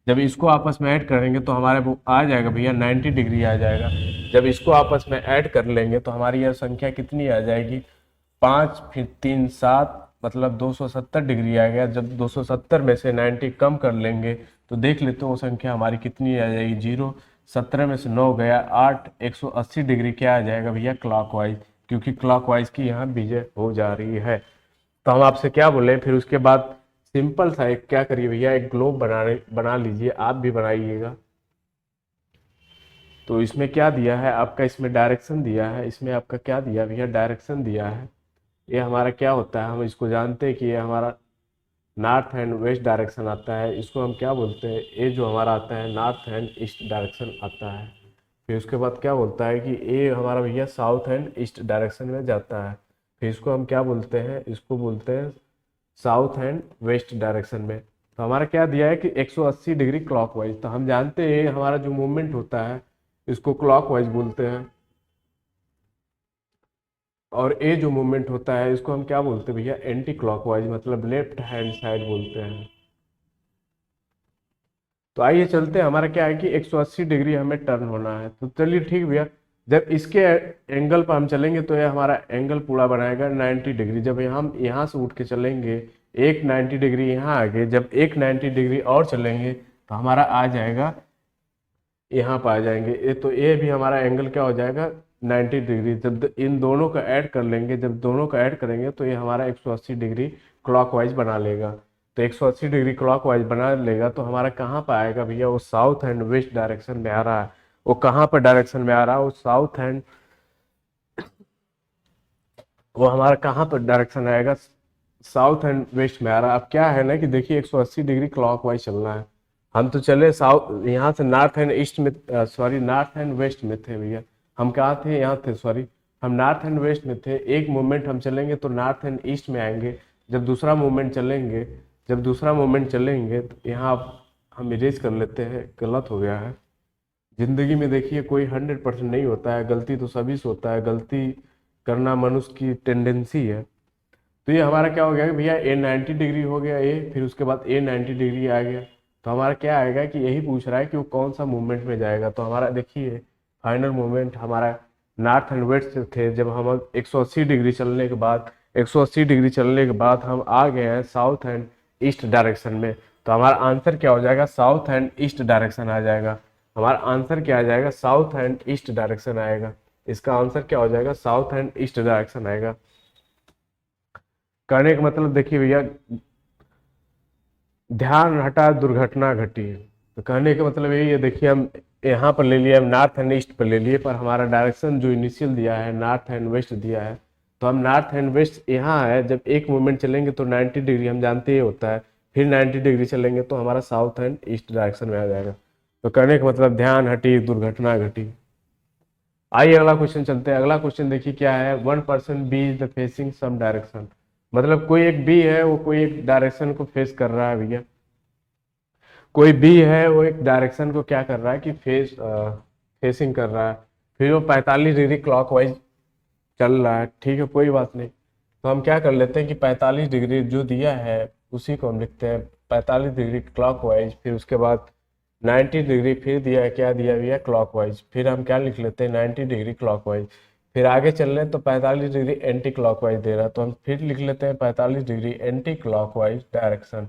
जब इसको आपस में ऐड करेंगे तो हमारे वो आ जाएगा भैया 90 डिग्री आ जाएगा। जब इसको आपस में ऐड कर लेंगे तो हमारी यह संख्या कितनी आ जाएगी, 5 फिर 3 7, मतलब 270 डिग्री आ गया। जब 270 में से 90 कम कर लेंगे तो देख लेते हो वो संख्या हमारी कितनी आ जाएगी, 0। 17 में से 9 गया 8, 180 डिग्री क्या आ जाएगा भैया, क्लॉकवाइज, क्योंकि क्लॉकवाइज की यहाँ विजय हो जा रही है। तो हम आपसे क्या बोले, फिर उसके बाद सिंपल सा एक क्या करिए भैया, एक ग्लोब बना लीजिए, आप भी बनाइएगा। तो इसमें क्या दिया है आपका, इसमें डायरेक्शन दिया है, इसमें आपका क्या दिया भैया, डायरेक्शन दिया है। ये हमारा क्या होता है, हम इसको जानते हैं कि ये हमारा नॉर्थ एंड वेस्ट डायरेक्शन आता है। इसको हम क्या बोलते हैं, ये जो हमारा आता है नॉर्थ एंड ईस्ट डायरेक्शन आता है। फिर उसके बाद क्या बोलता है कि ये हमारा भैया साउथ एंड ईस्ट डायरेक्शन में जाता है। फिर इसको हम क्या बोलते हैं, इसको बोलते हैं साउथ एंड वेस्ट डायरेक्शन में। तो हमारा क्या दिया है कि 180 डिग्री क्लॉकवाइज। तो हम जानते हैं हमारा जो मूवमेंट होता है इसको क्लॉकवाइज बोलते हैं, और ये जो मूवमेंट होता है इसको हम क्या बोलते हैं भैया, एंटी क्लॉकवाइज, मतलब लेफ्ट हैंड साइड बोलते हैं। तो आइए चलते हैं, हमारा क्या है कि 180 डिग्री हमें टर्न होना है। तो चलिए ठीक भैया, जब इसके एंगल पर हम चलेंगे तो ये हमारा एंगल पूरा बनाएगा 90 डिग्री। जब हम यहाँ से उठ के चलेंगे एक 90 डिग्री यहाँ आगे, जब एक 90 डिग्री और चलेंगे तो हमारा आ जाएगा यहाँ पर आ जाएंगे ये, तो ये भी हमारा एंगल क्या हो जाएगा 90 डिग्री। जब इन दोनों का ऐड कर लेंगे, जब दोनों का ऐड करेंगे तो ये हमारा 180 डिग्री क्लॉकवाइज बना लेगा। तो 180 डिग्री क्लॉकवाइज बना लेगा तो हमारा कहाँ पर आएगा भैया, वो साउथ एंड वेस्ट डायरेक्शन में आ रहा है। वो कहाँ पर डायरेक्शन में आ रहा है, वो साउथ एंड, वो हमारा कहाँ पर डायरेक्शन आएगा, साउथ एंड वेस्ट में आ रहा है। अब क्या है ना कि देखिए 180 डिग्री क्लॉकवाइज चलना है, हम तो चले साउथ, यहाँ से नॉर्थ एंड ईस्ट में, सॉरी नॉर्थ एंड वेस्ट में थे भैया। हम कहाँ थे, यहाँ थे, सॉरी हम नॉर्थ एंड वेस्ट में थे। एक मूवमेंट हम चलेंगे तो नॉर्थ एंड ईस्ट में आएंगे। जब दूसरा मूवमेंट चलेंगे, जब दूसरा मूवमेंट चलेंगे तो यहाँ हम इरेज कर लेते हैं, गलत हो गया है। जिंदगी में देखिए कोई 100% नहीं होता है, गलती तो सभी से होता है, गलती करना मनुष्य की टेंडेंसी है। तो ये हमारा क्या हो गया कि भैया ए 90 डिग्री हो गया ए, फिर उसके बाद ए 90 डिग्री आ गया। तो हमारा क्या आएगा कि यही पूछ रहा है कि वो कौन सा मूवमेंट में जाएगा। तो हमारा देखिए फाइनल मूवमेंट हमारा नॉर्थ एंड वेस्ट से थे। जब हम 180 डिग्री चलने के बाद, 180 डिग्री चलने के बाद हम आ गए हैं साउथ एंड ईस्ट डायरेक्शन में। तो हमारा आंसर क्या हो जाएगा, साउथ एंड ईस्ट डायरेक्शन आ जाएगा। हमारा आंसर क्या आ जाएगा, साउथ एंड ईस्ट डायरेक्शन आएगा। इसका आंसर क्या हो जाएगा, साउथ एंड ईस्ट डायरेक्शन आएगा। कहने का मतलब देखिए भैया, ध्यान हटा दुर्घटना घटी। तो कहने का मतलब यही है, देखिए हम यहाँ पर ले लिए, हम नॉर्थ एंड ईस्ट पर ले लिए, पर हमारा डायरेक्शन जो इनिशियल दिया है नॉर्थ एंड वेस्ट दिया है। तो हम नॉर्थ एंड वेस्ट यहाँ है, जब एक मूवमेंट चलेंगे तो 90 डिग्री हम जानते ही होता है, फिर 90 डिग्री चलेंगे तो हमारा साउथ एंड ईस्ट डायरेक्शन में आ जाएगा। तो कहने का मतलब ध्यान हटी दुर्घटना घटी। आइए अगला क्वेश्चन चलते हैं। अगला क्वेश्चन देखिए क्या है, 1% B is the facing some direction. मतलब कोई एक बी है, वो कोई एक डायरेक्शन को फेस कर रहा है भैया। कोई बी है, वो एक डायरेक्शन को क्या कर रहा है कि फेसिंग कर रहा है, फिर वो 45 डिग्री क्लॉकवाइज चल रहा है, ठीक है, कोई बात नहीं। तो हम क्या कर लेते हैं कि 45 डिग्री जो दिया है उसी को हम लिखते हैं 45 डिग्री क्लॉकवाइज, फिर उसके बाद 90 डिग्री फिर दिया है, क्या दिया भैया, क्लॉकवाइज, फिर हम क्या लिख लेते हैं 90 डिग्री क्लॉकवाइज। फिर आगे चल रहे हैं तो 45 डिग्री एंटी क्लॉकवाइज दे रहा है, तो हम फिर लिख लेते हैं 45 डिग्री एंटी क्लॉकवाइज डायरेक्शन।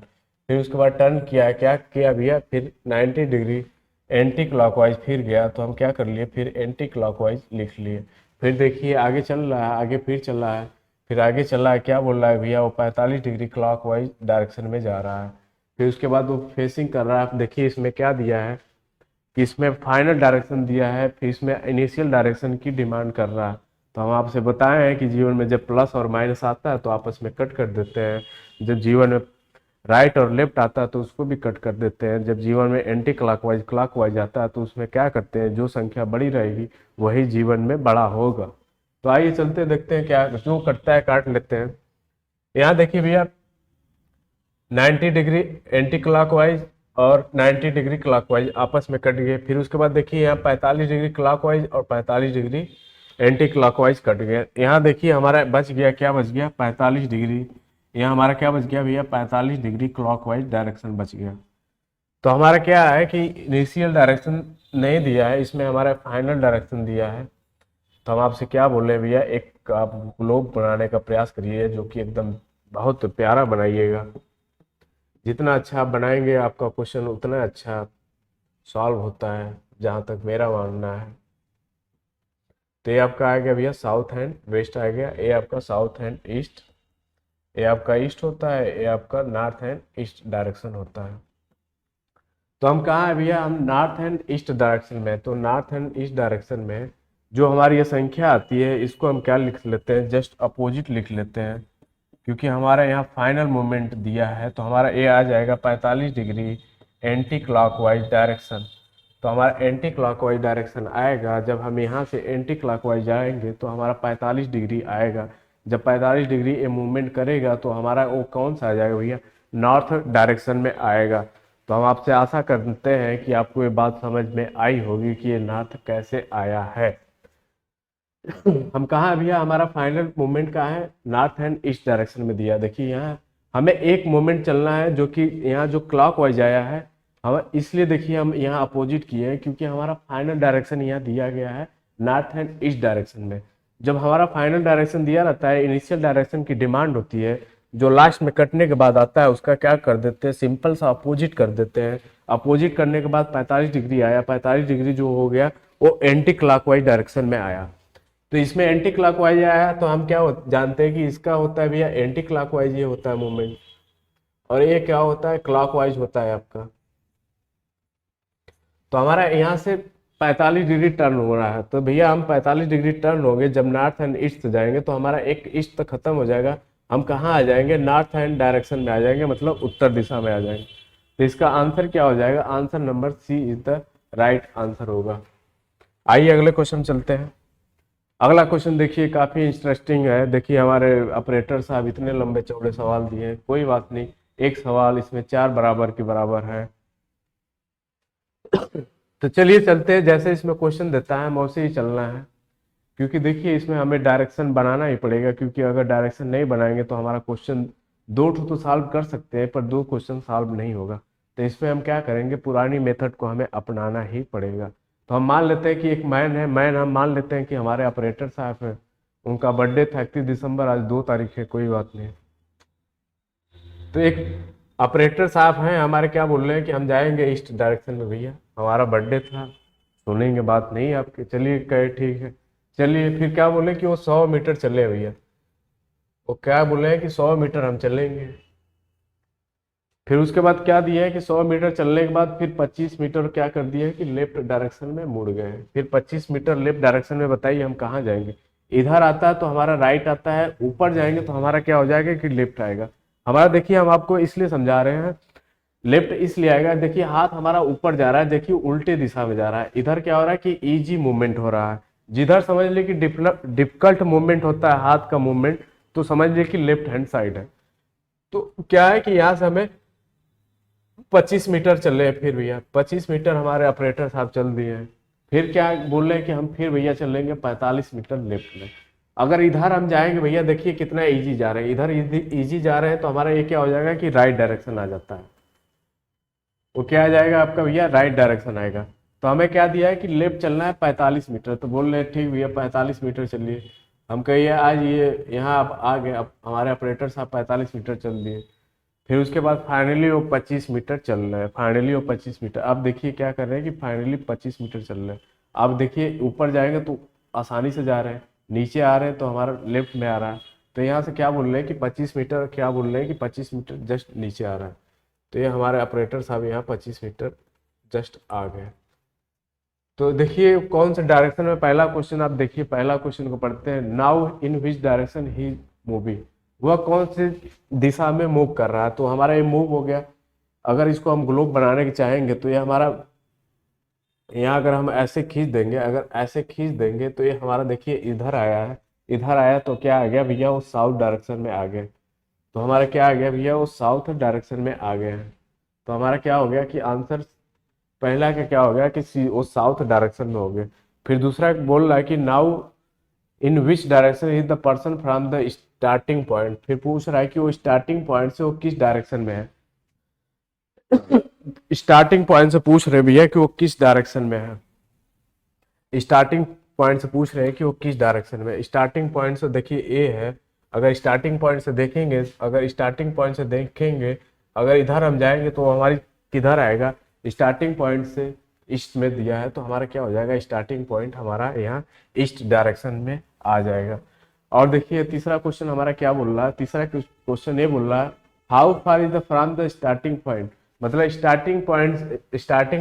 फिर उसके बाद टर्न किया है, क्या किया भैया, फिर 90 डिग्री एंटी क्लॉकवाइज फिर गया, तो हम क्या कर लिए, फिर एंटी क्लॉकवाइज लिख लिए। फिर देखिए आगे चल रहा है, आगे फिर चल रहा है, फिर आगे चल रहा है, क्या बोल रहा है भैया, वो 45 डिग्री क्लॉकवाइज डायरेक्शन में जा रहा है। फिर उसके बाद वो फेसिंग कर रहा है। आप देखिए इसमें क्या दिया है कि इसमें फाइनल डायरेक्शन दिया है, फिर इसमें इनिशियल डायरेक्शन की डिमांड कर रहा है। तो हम आपसे बताए हैं कि जीवन में जब प्लस और माइनस आता है तो आपस में कट कर देते हैं, जब जीवन में राइट और लेफ्ट आता है तो उसको भी कट कर देते हैं, जब जीवन में एंटी क्लॉकवाइज क्लॉकवाइज आता है तो उसमें क्या करते हैं, जो संख्या बड़ी रहेगी वही जीवन में बड़ा होगा। तो आइए चलते देखते हैं क्या जो कटता है, काट लेते हैं। यहाँ देखिए भैया 90 डिग्री एंटी क्लॉकवाइज और 90 डिग्री क्लॉकवाइज आपस में कट गए। फिर उसके बाद देखिए यहाँ 45 डिग्री क्लॉकवाइज और 45 डिग्री एंटी क्लॉकवाइज कट गए। यहाँ देखिए हमारा बच गया, क्या बच गया, 45 डिग्री। यहाँ हमारा क्या बच गया भैया, 45 डिग्री क्लॉकवाइज डायरेक्शन बच गया। तो हमारा क्या है कि इनिशियल डायरेक्शन नहीं दिया है, इसमें हमारा फाइनल डायरेक्शन दिया है। तो हम आपसे क्या बोल रहे हैं भैया, एक आप ग्लोब बनाने का प्रयास करिए जो कि एकदम बहुत प्यारा बनाइएगा। जितना अच्छा आप बनाएंगे आपका क्वेश्चन उतना अच्छा सॉल्व होता है, जहाँ तक मेरा मानना है। तो ये आपका आ गया भैया साउथ एंड वेस्ट आ गया, ये आपका साउथ एंड ईस्ट, ये आपका ईस्ट होता है, ये आपका नॉर्थ एंड ईस्ट डायरेक्शन होता है। तो हम कहाँ है भैया, हम नॉर्थ एंड ईस्ट डायरेक्शन में। तो नॉर्थ एंड ईस्ट डायरेक्शन में जो हमारी ये संख्या आती है इसको हम क्या लिख लेते हैं, जस्ट अपोजिट लिख लेते हैं, क्योंकि हमारा यहाँ फाइनल मूवमेंट दिया है। तो हमारा ए आ जाएगा 45 डिग्री एंटी क्लॉकवाइज डायरेक्शन। तो हमारा एंटी क्लॉकवाइज डायरेक्शन आएगा, जब हम यहाँ से एंटी क्लॉकवाइज जाएंगे तो हमारा 45 डिग्री आएगा। जब 45 डिग्री ये मूवमेंट करेगा तो हमारा वो कौन सा आ जाएगा भैया, नॉर्थ डायरेक्शन में आएगा। तो हम आपसे आशा करते हैं कि आपको ये बात समझ में आई होगी कि ये नॉर्थ कैसे आया है। हम कहाँ है भैया, हमारा फाइनल मूवमेंट कहाँ है, नॉर्थ एंड ईस्ट डायरेक्शन में दिया। देखिए यहाँ हमें एक मूवमेंट चलना है जो कि यहाँ जो क्लॉक वाइज आया है, हम इसलिए देखिए हम यहाँ अपोजिट किए हैं क्योंकि हमारा फाइनल डायरेक्शन यहाँ दिया गया है नॉर्थ एंड ईस्ट डायरेक्शन में। जब हमारा फाइनल डायरेक्शन दिया रहता है, इनिशियल डायरेक्शन की डिमांड होती है, जो लास्ट में कटने के बाद आता है उसका क्या कर देते हैं, सिंपल सा अपोजिट कर देते हैं। अपोजिट करने के बाद 45 डिग्री आया, 45 डिग्री जो हो गया वो एंटी क्लॉकवाइज डायरेक्शन में आया। तो इसमें एंटी क्लॉकवाइज आया तो हम क्या जानते हैं कि इसका होता है भैया एंटी क्लॉकवाइज, ये होता है मूवमेंट, और ये क्या होता है, क्लॉकवाइज होता है आपका। तो हमारा यहाँ से 45 डिग्री टर्न हो रहा है, तो भैया हम 45 डिग्री टर्न होंगे जब नॉर्थ एंड ईस्ट से जाएंगे तो हमारा एक ईस्ट तक खत्म हो जाएगा, हम कहाँ आ जाएंगे, नॉर्थ एंड डायरेक्शन में आ जाएंगे, मतलब उत्तर दिशा में आ जाएंगे। तो इसका आंसर क्या हो जाएगा, answer number C is the right answer होगा। आइए अगले क्वेश्चन चलते हैं। अगला क्वेश्चन देखिए काफी इंटरेस्टिंग है। देखिए हमारे ऑपरेटर साहब इतने लंबे चौड़े सवाल दिए हैं, कोई बात नहीं, एक सवाल इसमें 4 बराबर के बराबर है। तो चलिए चलते हैं, जैसे इसमें क्वेश्चन देता है हम वैसे ही चलना है, क्योंकि देखिए इसमें हमें डायरेक्शन बनाना ही पड़ेगा, क्योंकि अगर डायरेक्शन नहीं बनाएंगे तो हमारा क्वेश्चन 2 तो सॉल्व कर सकते हैं पर 2 क्वेश्चन सॉल्व नहीं होगा। तो इसमें हम क्या करेंगे, पुरानी मेथड को हमें अपनाना ही पड़ेगा। तो हम मान लेते हैं कि एक मैन है, मैन हम मान लेते हैं कि हमारे ऑपरेटर साहब हैं, उनका बर्थडे था 31 दिसंबर, आज 2 तारीख है, कोई बात नहीं। तो एक ऑपरेटर साहब हैं हमारे, क्या बोल रहे हैं कि हम जाएंगे ईस्ट डायरेक्शन में, भैया हमारा बर्थडे था, सुनेंगे बात नहीं आपके, चलिए कहे ठीक है। चलिए फिर क्या बोले कि वो 100 मीटर चले भैया, वो क्या बोले हैं कि 100 मीटर हम चलेंगे। फिर उसके बाद क्या दिया है कि 100 मीटर चलने के बाद फिर 25 मीटर क्या कर दिया है कि लेफ्ट डायरेक्शन में मुड़ गए हैं। फिर 25 मीटर लेफ्ट डायरेक्शन में, बताइए हम कहाँ जाएंगे, इधर आता है तो हमारा राइट आता है, ऊपर जाएंगे तो हमारा क्या हो जाएगा कि लेफ्ट आएगा हमारा। देखिए हम आपको इसलिए समझा रहे हैं, लेफ्ट इसलिए आएगा, देखिए हाथ हमारा ऊपर जा रहा है, देखिए उल्टे दिशा में जा रहा है, इधर क्या हो रहा है कि इजी मूवमेंट हो रहा है। जिधर समझ लिए कि डिफिकल्ट मूवमेंट होता है हाथ का मूवमेंट, तो समझ लिए कि लेफ्ट हैंड साइड है। तो क्या है कि यहाँ से हमें 25 मीटर चल रहे हैं, फिर भैया 25 मीटर हमारे ऑपरेटर साहब चल दिए हैं। फिर क्या बोल रहे हैं कि हम फिर भैया चलेंगे 45 मीटर लेफ्ट में। अगर इधर हम जाएंगे भैया, देखिए कितना इजी जा रहे हैं, इधर इजी जा रहे हैं, तो हमारा ये क्या हो जाएगा कि राइट डायरेक्शन आ जाता है। वो क्या आ जाएगा आपका भैया, राइट डायरेक्शन आएगा। तो हमें क्या दिया है कि लेफ्ट चलना है 45 मीटर, तो बोल रहे हैं ठीक भैया 45 मीटर चलिए। हम कहिए आज ये यहाँ आप आ गए, अब हमारे ऑपरेटर साहब 45 मीटर चल दिए। फिर उसके बाद फाइनली वो 25 मीटर चल रहा है, फाइनली वो 25 मीटर। अब देखिए क्या कर रहे हैं कि फाइनली 25 मीटर चल रहे हैं। अब देखिए ऊपर जाएंगे तो आसानी से जा रहे हैं, नीचे आ रहे हैं तो हमारा लेफ्ट में आ रहा है। तो यहाँ से क्या बोल रहे हैं कि 25 मीटर, क्या बोल रहे हैं कि 25 मीटर जस्ट नीचे आ रहा है। तो ये हमारे ऑपरेटर साहब यहाँ 25 मीटर जस्ट आ गए। तो देखिए कौन से डायरेक्शन में, पहला क्वेश्चन आप देखिए, पहला क्वेश्चन को पढ़ते हैं। Now in which direction he moving, वह कौन सी दिशा में मूव कर रहा है। तो हमारा ये मूव हो गया। अगर इसको हम ग्लोब बनाने के चाहेंगे तो ये हमारा, यहाँ अगर हम ऐसे खींच देंगे, अगर ऐसे खींच देंगे तो ये हमारा देखिए इधर आया है, इधर आया तो क्या आ गया भैया, वो साउथ डायरेक्शन में आ गए। तो हमारा क्या आ गया भैया, वो साउथ डायरेक्शन में आ गए हैं। तो हमारा क्या हो गया कि आंसर पहला का क्या हो गया कि वो साउथ डायरेक्शन में हो गए। फिर दूसरा बोल रहा है कि now in which direction is the person from the starting point. फिर पूछ रहा है कि वो स्टार्टिंग पॉइंट से वो किस डायरेक्शन में है। स्टार्टिंग पॉइंट से पूछ रहे भैया कि वो किस डायरेक्शन में है। स्टार्टिंग पॉइंट से पूछ रहे हैं कि वो किस डायरेक्शन में। स्टार्टिंग पॉइंट से देखिए ए है, अगर स्टार्टिंग पॉइंट से देखेंगे, अगर स्टार्टिंग पॉइंट से देखेंगे, अगर इधर हम जाएंगे तो हमारी किधर आएगा, स्टार्टिंग पॉइंट से ईस्ट में दिया है तो हमारा क्या हो जाएगा, स्टार्टिंग पॉइंट हमारा यहाँ ईस्ट डायरेक्शन में आ जाएगा। और देखिए तीसरा क्वेश्चन हमारा क्या बोल रहा है, तीसरा क्वेश्चन ये बोल रहा है how far is the from the starting point, मतलब स्टार्टिंग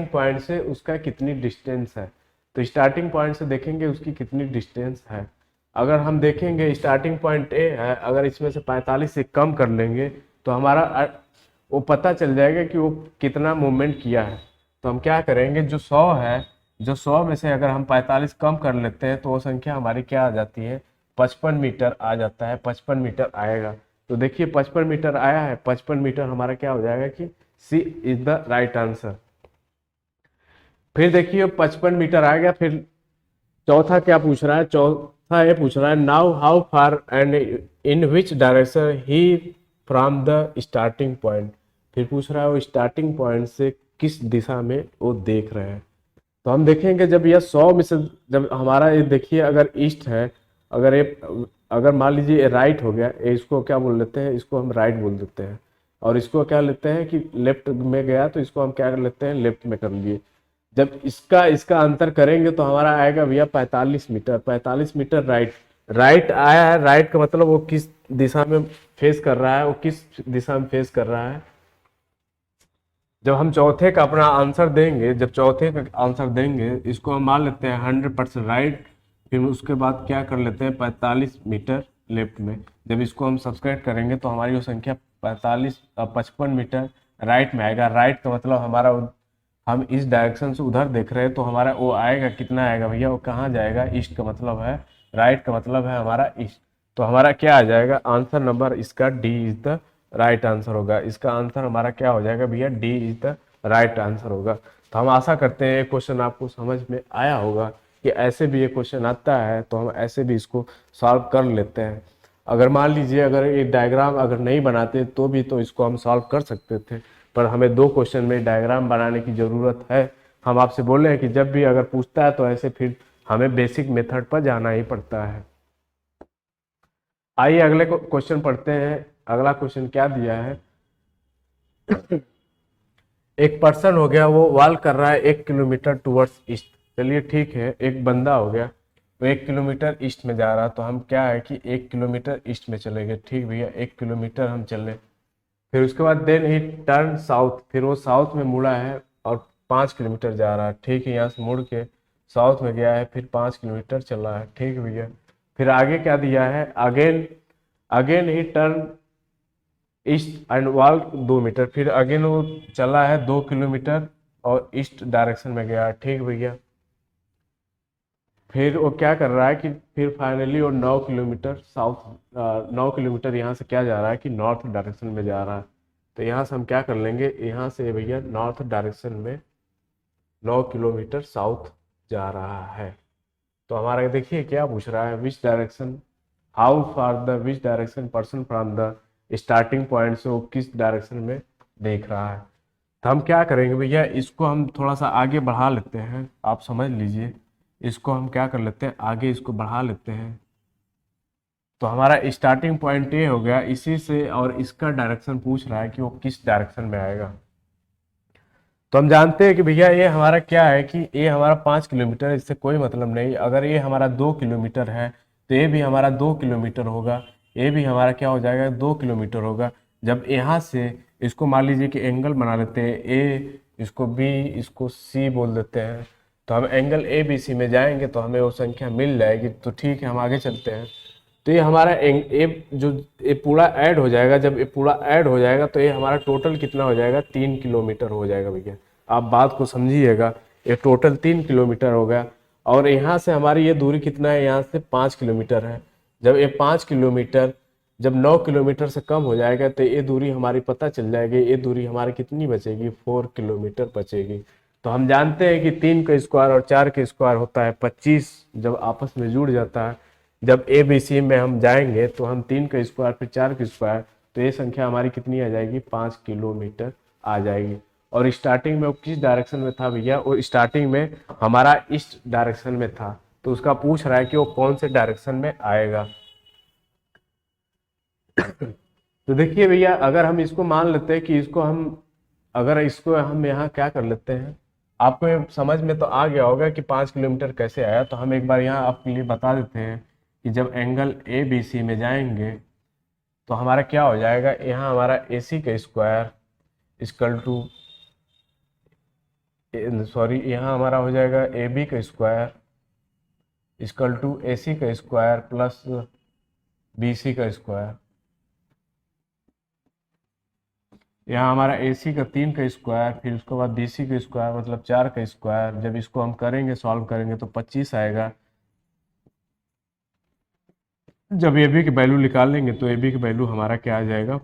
पॉइंट से उसका कितनी डिस्टेंस है। तो स्टार्टिंग पॉइंट से देखेंगे उसकी कितनी डिस्टेंस है। अगर हम देखेंगे स्टार्टिंग पॉइंट ए है, अगर इसमें से 45 से कम कर लेंगे तो हमारा वो पता चल जाएगा कि वो कितना मूवमेंट किया है। तो हम क्या करेंगे, जो 100 है, जो 100 में से अगर हम 45 कम कर लेते हैं तो वो संख्या हमारी क्या आ जाती है, 55 मीटर आ जाता है, 55 मीटर आएगा। तो देखिए 55 मीटर आया है, 55 मीटर हमारा क्या हो जाएगा कि सी इज द राइट आंसर। फिर देखिए 55 मीटर आ गया। फिर चौथा क्या पूछ रहा है, चौथा ये पूछ रहा है now how far and in which direction he from the starting point. फिर पूछ रहा है वो स्टार्टिंग पॉइंट से किस दिशा में वो देख रहे हैं। तो हम देखेंगे जब यह 100 में से, जब हमारा ये देखिए अगर ईस्ट है, अगर ये, अगर मान लीजिए ये राइट हो गया, इसको क्या बोल लेते हैं, इसको हम राइट बोल देते हैं। और इसको क्या लेते हैं कि लेफ्ट में गया तो इसको हम क्या कर लेते हैं, लेफ्ट में कर लिए। जब इसका इसका अंतर करेंगे तो हमारा आएगा भैया 45 मीटर, 45 मीटर राइट। राइट आया है, राइट का मतलब वो किस दिशा में फेस कर रहा है, वो किस दिशा में फेस कर रहा है। जब हम चौथे का अपना आंसर देंगे, जब चौथे का आंसर देंगे, इसको हम मान लेते हैं 100% राइट। फिर उसके बाद क्या कर लेते हैं 45 मीटर लेफ्ट में। जब इसको हम सब्सट्रैक्ट करेंगे तो हमारी वो संख्या 55 मीटर राइट में आएगा। राइट का मतलब हमारा हम इस डायरेक्शन से उधर देख रहे हैं तो हमारा वो आएगा, कितना आएगा भैया, वो कहाँ जाएगा, ईस्ट का मतलब है, राइट का मतलब है हमारा ईस्ट। तो हमारा क्या आ जाएगा आंसर नंबर, इसका D is the right answer होगा। इसका आंसर हमारा क्या हो जाएगा भैया, D is the right answer होगा। तो हम आशा करते हैं ये क्वेश्चन आपको समझ में आया होगा कि ऐसे भी ये क्वेश्चन आता है तो हम ऐसे भी इसको सॉल्व कर लेते हैं। अगर मान लीजिए अगर ये डायग्राम अगर नहीं बनाते तो भी तो इसको हम सॉल्व कर सकते थे, पर हमें 2 क्वेश्चन में डायग्राम बनाने की ज़रूरत है। हम आपसे बोले हैं कि जब भी अगर पूछता है तो ऐसे फिर हमें बेसिक मेथड पर जाना ही पड़ता है। आइए अगले क्वेश्चन पढ़ते हैं। अगला क्वेश्चन क्या दिया है, एक पर्सन हो गया, वो वॉक कर रहा है 1 किलोमीटर टूवर्ड्स ईस्ट। चलिए ठीक है, एक बंदा हो गया वो 1 किलोमीटर ईस्ट में जा रहा, तो हम क्या है कि 1 किलोमीटर ईस्ट में चलेंगे। ठीक भैया, 1 किलोमीटर हम चले। फिर उसके बाद देन ही टर्न साउथ, फिर वो साउथ में मुड़ा है और 5 किलोमीटर जा रहा है। ठीक है, यहाँ से मुड़ के साउथ में गया है, फिर 5 किलोमीटर चला है। ठीक भैया, फिर आगे क्या दिया है, अगेन अगेन ही turn east and walk 2 metre. फिर अगेन वो चला है 2 किलोमीटर और ईस्ट डायरेक्शन में गया है। ठीक भैया, फिर वो क्या कर रहा है कि फिर फाइनली वो 9 किलोमीटर साउथ, 9 किलोमीटर यहाँ से क्या जा रहा है कि नॉर्थ डायरेक्शन में जा रहा है। तो यहाँ से हम क्या कर लेंगे, यहाँ से भैया नॉर्थ डायरेक्शन में 9 किलोमीटर साउथ जा रहा है। तो हमारा देखिए क्या पूछ रहा है, which direction, how far the which direction person from the starting point से वो किस डायरेक्शन में देख रहा है। तो हम क्या करेंगे भैया, इसको हम थोड़ा सा आगे बढ़ा लेते हैं, आप समझ लीजिए। इसको हम क्या कर लेते हैं, आगे इसको बढ़ा लेते हैं। तो हमारा स्टार्टिंग पॉइंट ये हो गया, इसी से और इसका डायरेक्शन पूछ रहा है कि वो किस डायरेक्शन में आएगा। तो हम जानते हैं कि भैया ये हमारा क्या है कि ये हमारा 5 किलोमीटर है, इससे कोई मतलब नहीं। अगर ये हमारा 2 किलोमीटर है तो ये भी हमारा 2 किलोमीटर होगा, ये भी हमारा क्या हो जाएगा, 2 किलोमीटर होगा। जब यहाँ से इसको मान लीजिए कि एंगल बना लेते हैं, ए इसको बी इसको सी बोल देते हैं, तो हम एंगल ए बी सी में जाएंगे तो हमें वो संख्या मिल जाएगी। तो ठीक है, हम आगे चलते हैं। तो ये हमारा ये पूरा ऐड हो जाएगा। जब ये पूरा ऐड हो जाएगा तो ये हमारा टोटल कितना हो जाएगा, 3 किलोमीटर हो जाएगा भैया। आप बात को समझिएगा, ये टोटल 3 किलोमीटर हो गया। और यहाँ से हमारी ये दूरी कितना है, यहाँ से 5 किलोमीटर है। जब ये 5 किलोमीटर जब 9 किलोमीटर से कम हो जाएगा तो ये दूरी हमारी पता चल जाएगी। ये दूरी हमारी कितनी बचेगी, 4 किलोमीटर बचेगी। तो हम जानते हैं कि 3 का स्क्वायर और 4 का स्क्वायर होता है 25। जब आपस में जुड़ जाता है, जब ए बी सी में हम जाएंगे तो हम 3 का स्क्वायर फिर 4 का स्क्वायर, तो ये संख्या हमारी कितनी आ जाएगी, 5 किलोमीटर आ जाएगी। और स्टार्टिंग में वो किस डायरेक्शन में था भैया, वो स्टार्टिंग में हमारा ईस्ट डायरेक्शन में था। तो उसका पूछ रहा है कि वो कौन से डायरेक्शन में आएगा। तो देखिए भैया, अगर हम इसको मान लेते हैं कि इसको हम यहाँ क्या कर लेते हैं, आपको ये समझ में तो आ गया होगा कि 5 किलोमीटर कैसे आया। तो हम एक बार यहाँ आपके लिए बता देते हैं कि जब एंगल ए बी सी में जाएंगे तो हमारा क्या हो जाएगा, यहाँ हमारा ए सी का स्क्वायर इक्वल टू सॉरी यहाँ हमारा हो जाएगा ए बी का स्क्वायर इक्वल टू ए सी का स्क्वायर प्लस बी सी का स्क्वायर। यहाँ हमारा ए सी का 3 का स्क्वायर, फिर उसके बाद बी सी का स्क्वायर मतलब 4 का स्क्वायर। जब इसको हम करेंगे सॉल्व करेंगे तो 25 आएगा। जब ए बी की वैल्यू निकाल लेंगे तो ए बी की वैल्यू हमारा क्या आ जाएगा,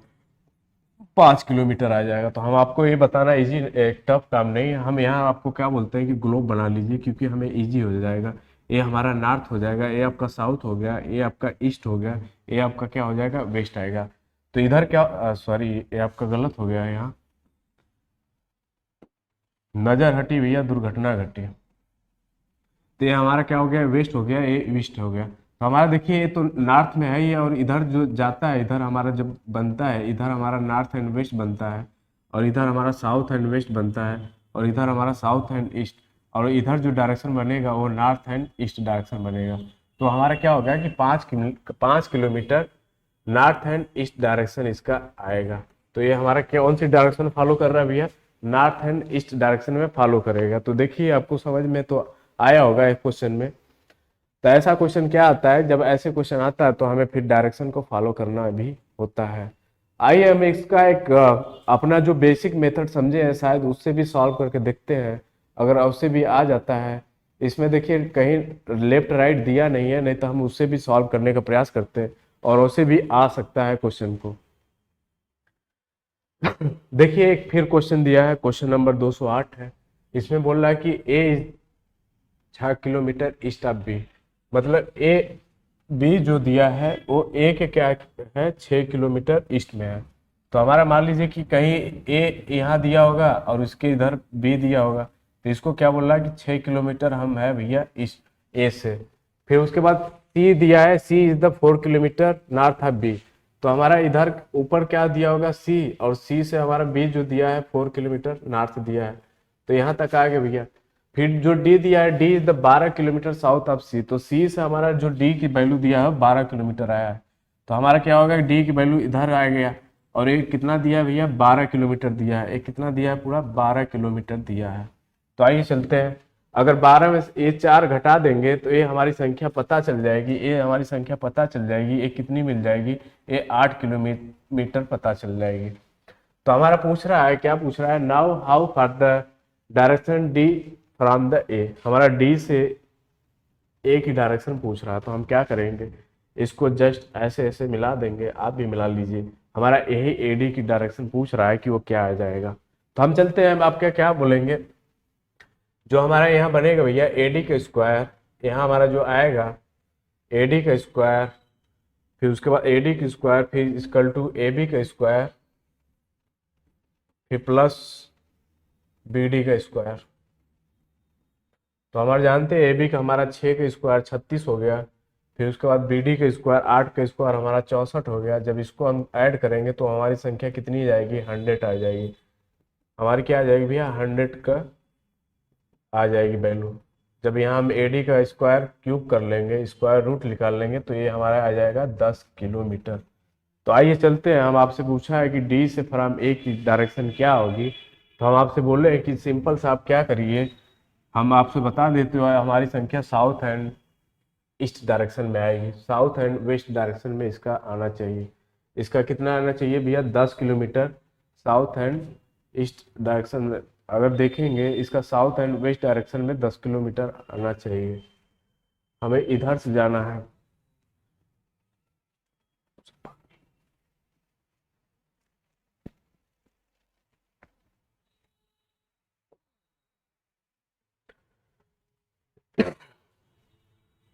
5 किलोमीटर आ जाएगा। तो हम आपको ये बताना इजी एक टफ काम नहीं है। हम यहाँ आपको क्या बोलते हैं कि ग्लोब बना लीजिए, क्योंकि हमें इजी हो जाएगा। ये हमारा नॉर्थ हो जाएगा, ये आपका साउथ हो गया, ये आपका ईस्ट हो गया, ये आपका क्या हो जाएगा, वेस्ट आएगा। तो इधर क्या सॉरी ये आपका गलत हो गया, यहाँ नजर हटी भैया, दुर्घटना घटी। तो ये हमारा क्या हो गया, वेस्ट हो गया, ये ईस्ट हो गया। तो हमारा देखिए ये तो नॉर्थ में है ये, और इधर जो जाता है, इधर हमारा जब बनता है, इधर हमारा नॉर्थ एंड वेस्ट बनता है, और इधर हमारा साउथ एंड वेस्ट बनता है, और इधर हमारा साउथ एंड ईस्ट, और इधर जो डायरेक्शन बनेगा वो नॉर्थ एंड ईस्ट डायरेक्शन बनेगा। तो हमारा क्या हो गया कि 5 kilometre north and east direction इसका आएगा। तो ये हमारा कौन सी डायरेक्शन फॉलो कर रहा है भैया, नॉर्थ एंड ईस्ट डायरेक्शन में फॉलो करेगा। तो देखिए आपको समझ में तो आया होगा एक क्वेश्चन में। तो ऐसा क्वेश्चन क्या आता है, जब ऐसे क्वेश्चन आता है तो हमें फिर डायरेक्शन को फॉलो करना भी होता है। आइए हम इसका एक अपना जो बेसिक मेथड समझे हैं, शायद उससे भी सॉल्व करके देखते हैं। अगर उससे भी आ जाता है, इसमें देखिए कहीं लेफ्ट राइट दिया नहीं है, नहीं तो हम उससे भी सॉल्व करने का प्रयास करते हैं और उससे भी आ सकता है क्वेश्चन को। देखिए एक फिर क्वेश्चन दिया है, क्वेश्चन नंबर 208 है। इसमें बोल रहा है कि ए 6 किलोमीटर ईस्ट ऑफ बी, मतलब ए बी जो दिया है वो ए के क्या है, 6 किलोमीटर ईस्ट में है। तो हमारा मान लीजिए कि कहीं ए यहाँ दिया होगा और उसके इधर बी दिया होगा, तो इसको क्या बोल रहा है कि 6 किलोमीटर हम है भैया ईस्ट ए से। फिर उसके बाद सी दिया है, C is the 4 kilometre north of B. तो हमारा इधर ऊपर क्या दिया होगा, सी, और सी से हमारा बी जो दिया है 4 किलोमीटर नॉर्थ दिया है। तो यहाँ तक आ गया भैया। फिर जो डी दिया है, D is the 12 kilometre south of C. तो सी से हमारा जो डी की वैल्यू दिया है 12 किलोमीटर आया है। तो हमारा क्या होगा, डी की वैल्यू इधर आ गया, और ये कितना दिया है भैया, 12 किलोमीटर दिया है। ये कितना दिया है, पूरा 12 किलोमीटर दिया है। तो आइए चलते हैं। अगर 12 में से ये 4 घटा देंगे तो ये हमारी संख्या पता चल जाएगी, ये हमारी संख्या पता चल जाएगी, ये कितनी मिल जाएगी, ये 8 किलोमीटर पता चल जाएगी। तो हमारा पूछ रहा है, क्या पूछ रहा है, now how for the direction D from the ए। हमारा डी से ए की डायरेक्शन पूछ रहा है। तो हम क्या करेंगे, इसको जस्ट ऐसे ऐसे मिला देंगे, आप भी मिला लीजिए। हमारा यही एडी की डायरेक्शन पूछ रहा है कि वो क्या आ जाएगा। तो हम चलते हैं, आप क्या क्या बोलेंगे। जो हमारा यहाँ बनेगा भैया एडी का स्क्वायर, यहाँ हमारा जो आएगा एडी का स्क्वायर, फिर उसके बाद एडी का स्क्वायर, फिर इक्वल टू ए बी का स्क्वायर, फिर प्लस बी डी का स्क्वायर। तो हमारे जानते हैं ए बी का हमारा 6 का स्क्वायर 36 हो गया, फिर उसके बाद बी डी का स्क्वायर 8 का स्क्वायर हमारा 64 हो गया। जब इसको हम ऐड करेंगे तो हमारी संख्या कितनी जाएगी, 100 आ जाएगी। हमारी क्या आ जाएगी भैया, 100 का आ जाएगी वैल्यू। जब यहाँ हम ए डी का स्क्वायर क्यूब कर लेंगे, स्क्वायर रूट निकाल लेंगे, तो ये हमारा आ जाएगा 10 किलोमीटर। तो आइए चलते हैं, हम आपसे पूछा है कि डी से फ्रॉम ए की डायरेक्शन क्या होगी। तो हम आपसे बोल रहे हैं कि सिंपल सा आप क्या करिए, हम आपसे बता देते हो हमारी संख्या साउथ एंड ईस्ट डायरेक्शन में आएगी, साउथ एंड वेस्ट डायरेक्शन में इसका आना चाहिए। इसका कितना आना चाहिए भैया, 10 kilometre south and east direction में। अगर देखेंगे इसका साउथ एंड वेस्ट डायरेक्शन में 10 किलोमीटर आना चाहिए। हमें इधर से जाना है।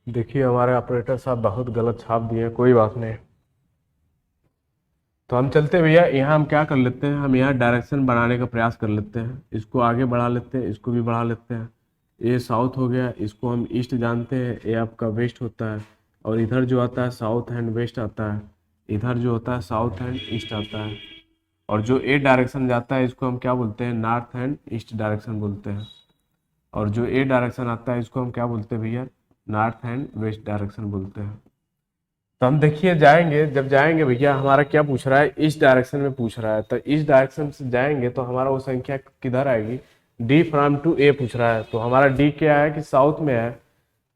देखिए हमारे ऑपरेटर साहब बहुत गलत छाप दिए, कोई बात नहीं। तो हम चलते हैं भैया, यहाँ हम क्या कर लेते हैं, हम यहाँ डायरेक्शन बनाने का प्रयास कर लेते हैं। इसको आगे बढ़ा लेते हैं, इसको भी बढ़ा लेते हैं। ये साउथ हो गया, इसको हम ईस्ट जानते हैं, ये आपका वेस्ट होता है। और इधर जो आता है साउथ एंड वेस्ट आता है, इधर जो होता है साउथ एंड ईस्ट आता है। और जो ए डायरेक्शन जाता है इसको हम क्या बोलते हैं, नॉर्थ एंड ईस्ट डायरेक्शन बोलते हैं। और जो ए डायरेक्शन आता है इसको हम क्या बोलते हैं भैया, नॉर्थ एंड वेस्ट डायरेक्शन बोलते हैं। तो हम देखिए जाएंगे, जब जाएंगे भैया हमारा क्या पूछ रहा है, इस डायरेक्शन में पूछ रहा है। तो इस डायरेक्शन से जाएंगे तो हमारा वो संख्या किधर आएगी, डी फ्रॉम टू ए पूछ रहा है। तो हमारा डी क्या है कि साउथ में है।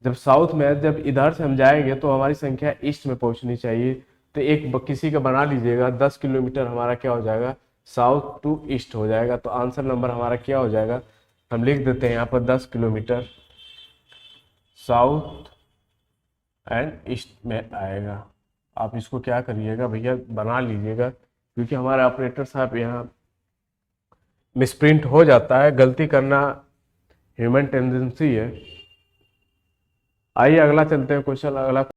जब साउथ में है, जब इधर से हम जाएंगे तो हमारी संख्या ईस्ट में पहुंचनी चाहिए। तो एक किसी का बना लीजिएगा, 10 किलोमीटर हमारा क्या हो जाएगा, साउथ टू ईस्ट हो जाएगा। तो आंसर नंबर हमारा क्या हो जाएगा, हम लिख देते हैं यहाँ पर 10 किलोमीटर साउथ एंड ईस्ट में आएगा। आप इसको क्या करिएगा भैया, बना लीजिएगा, क्योंकि हमारे ऑपरेटर साहब यहाँ मिसप्रिंट हो जाता है, गलती करना ह्यूमन टेंडेंसी है। आइए अगला चलते हैं क्वेश्चन, अगला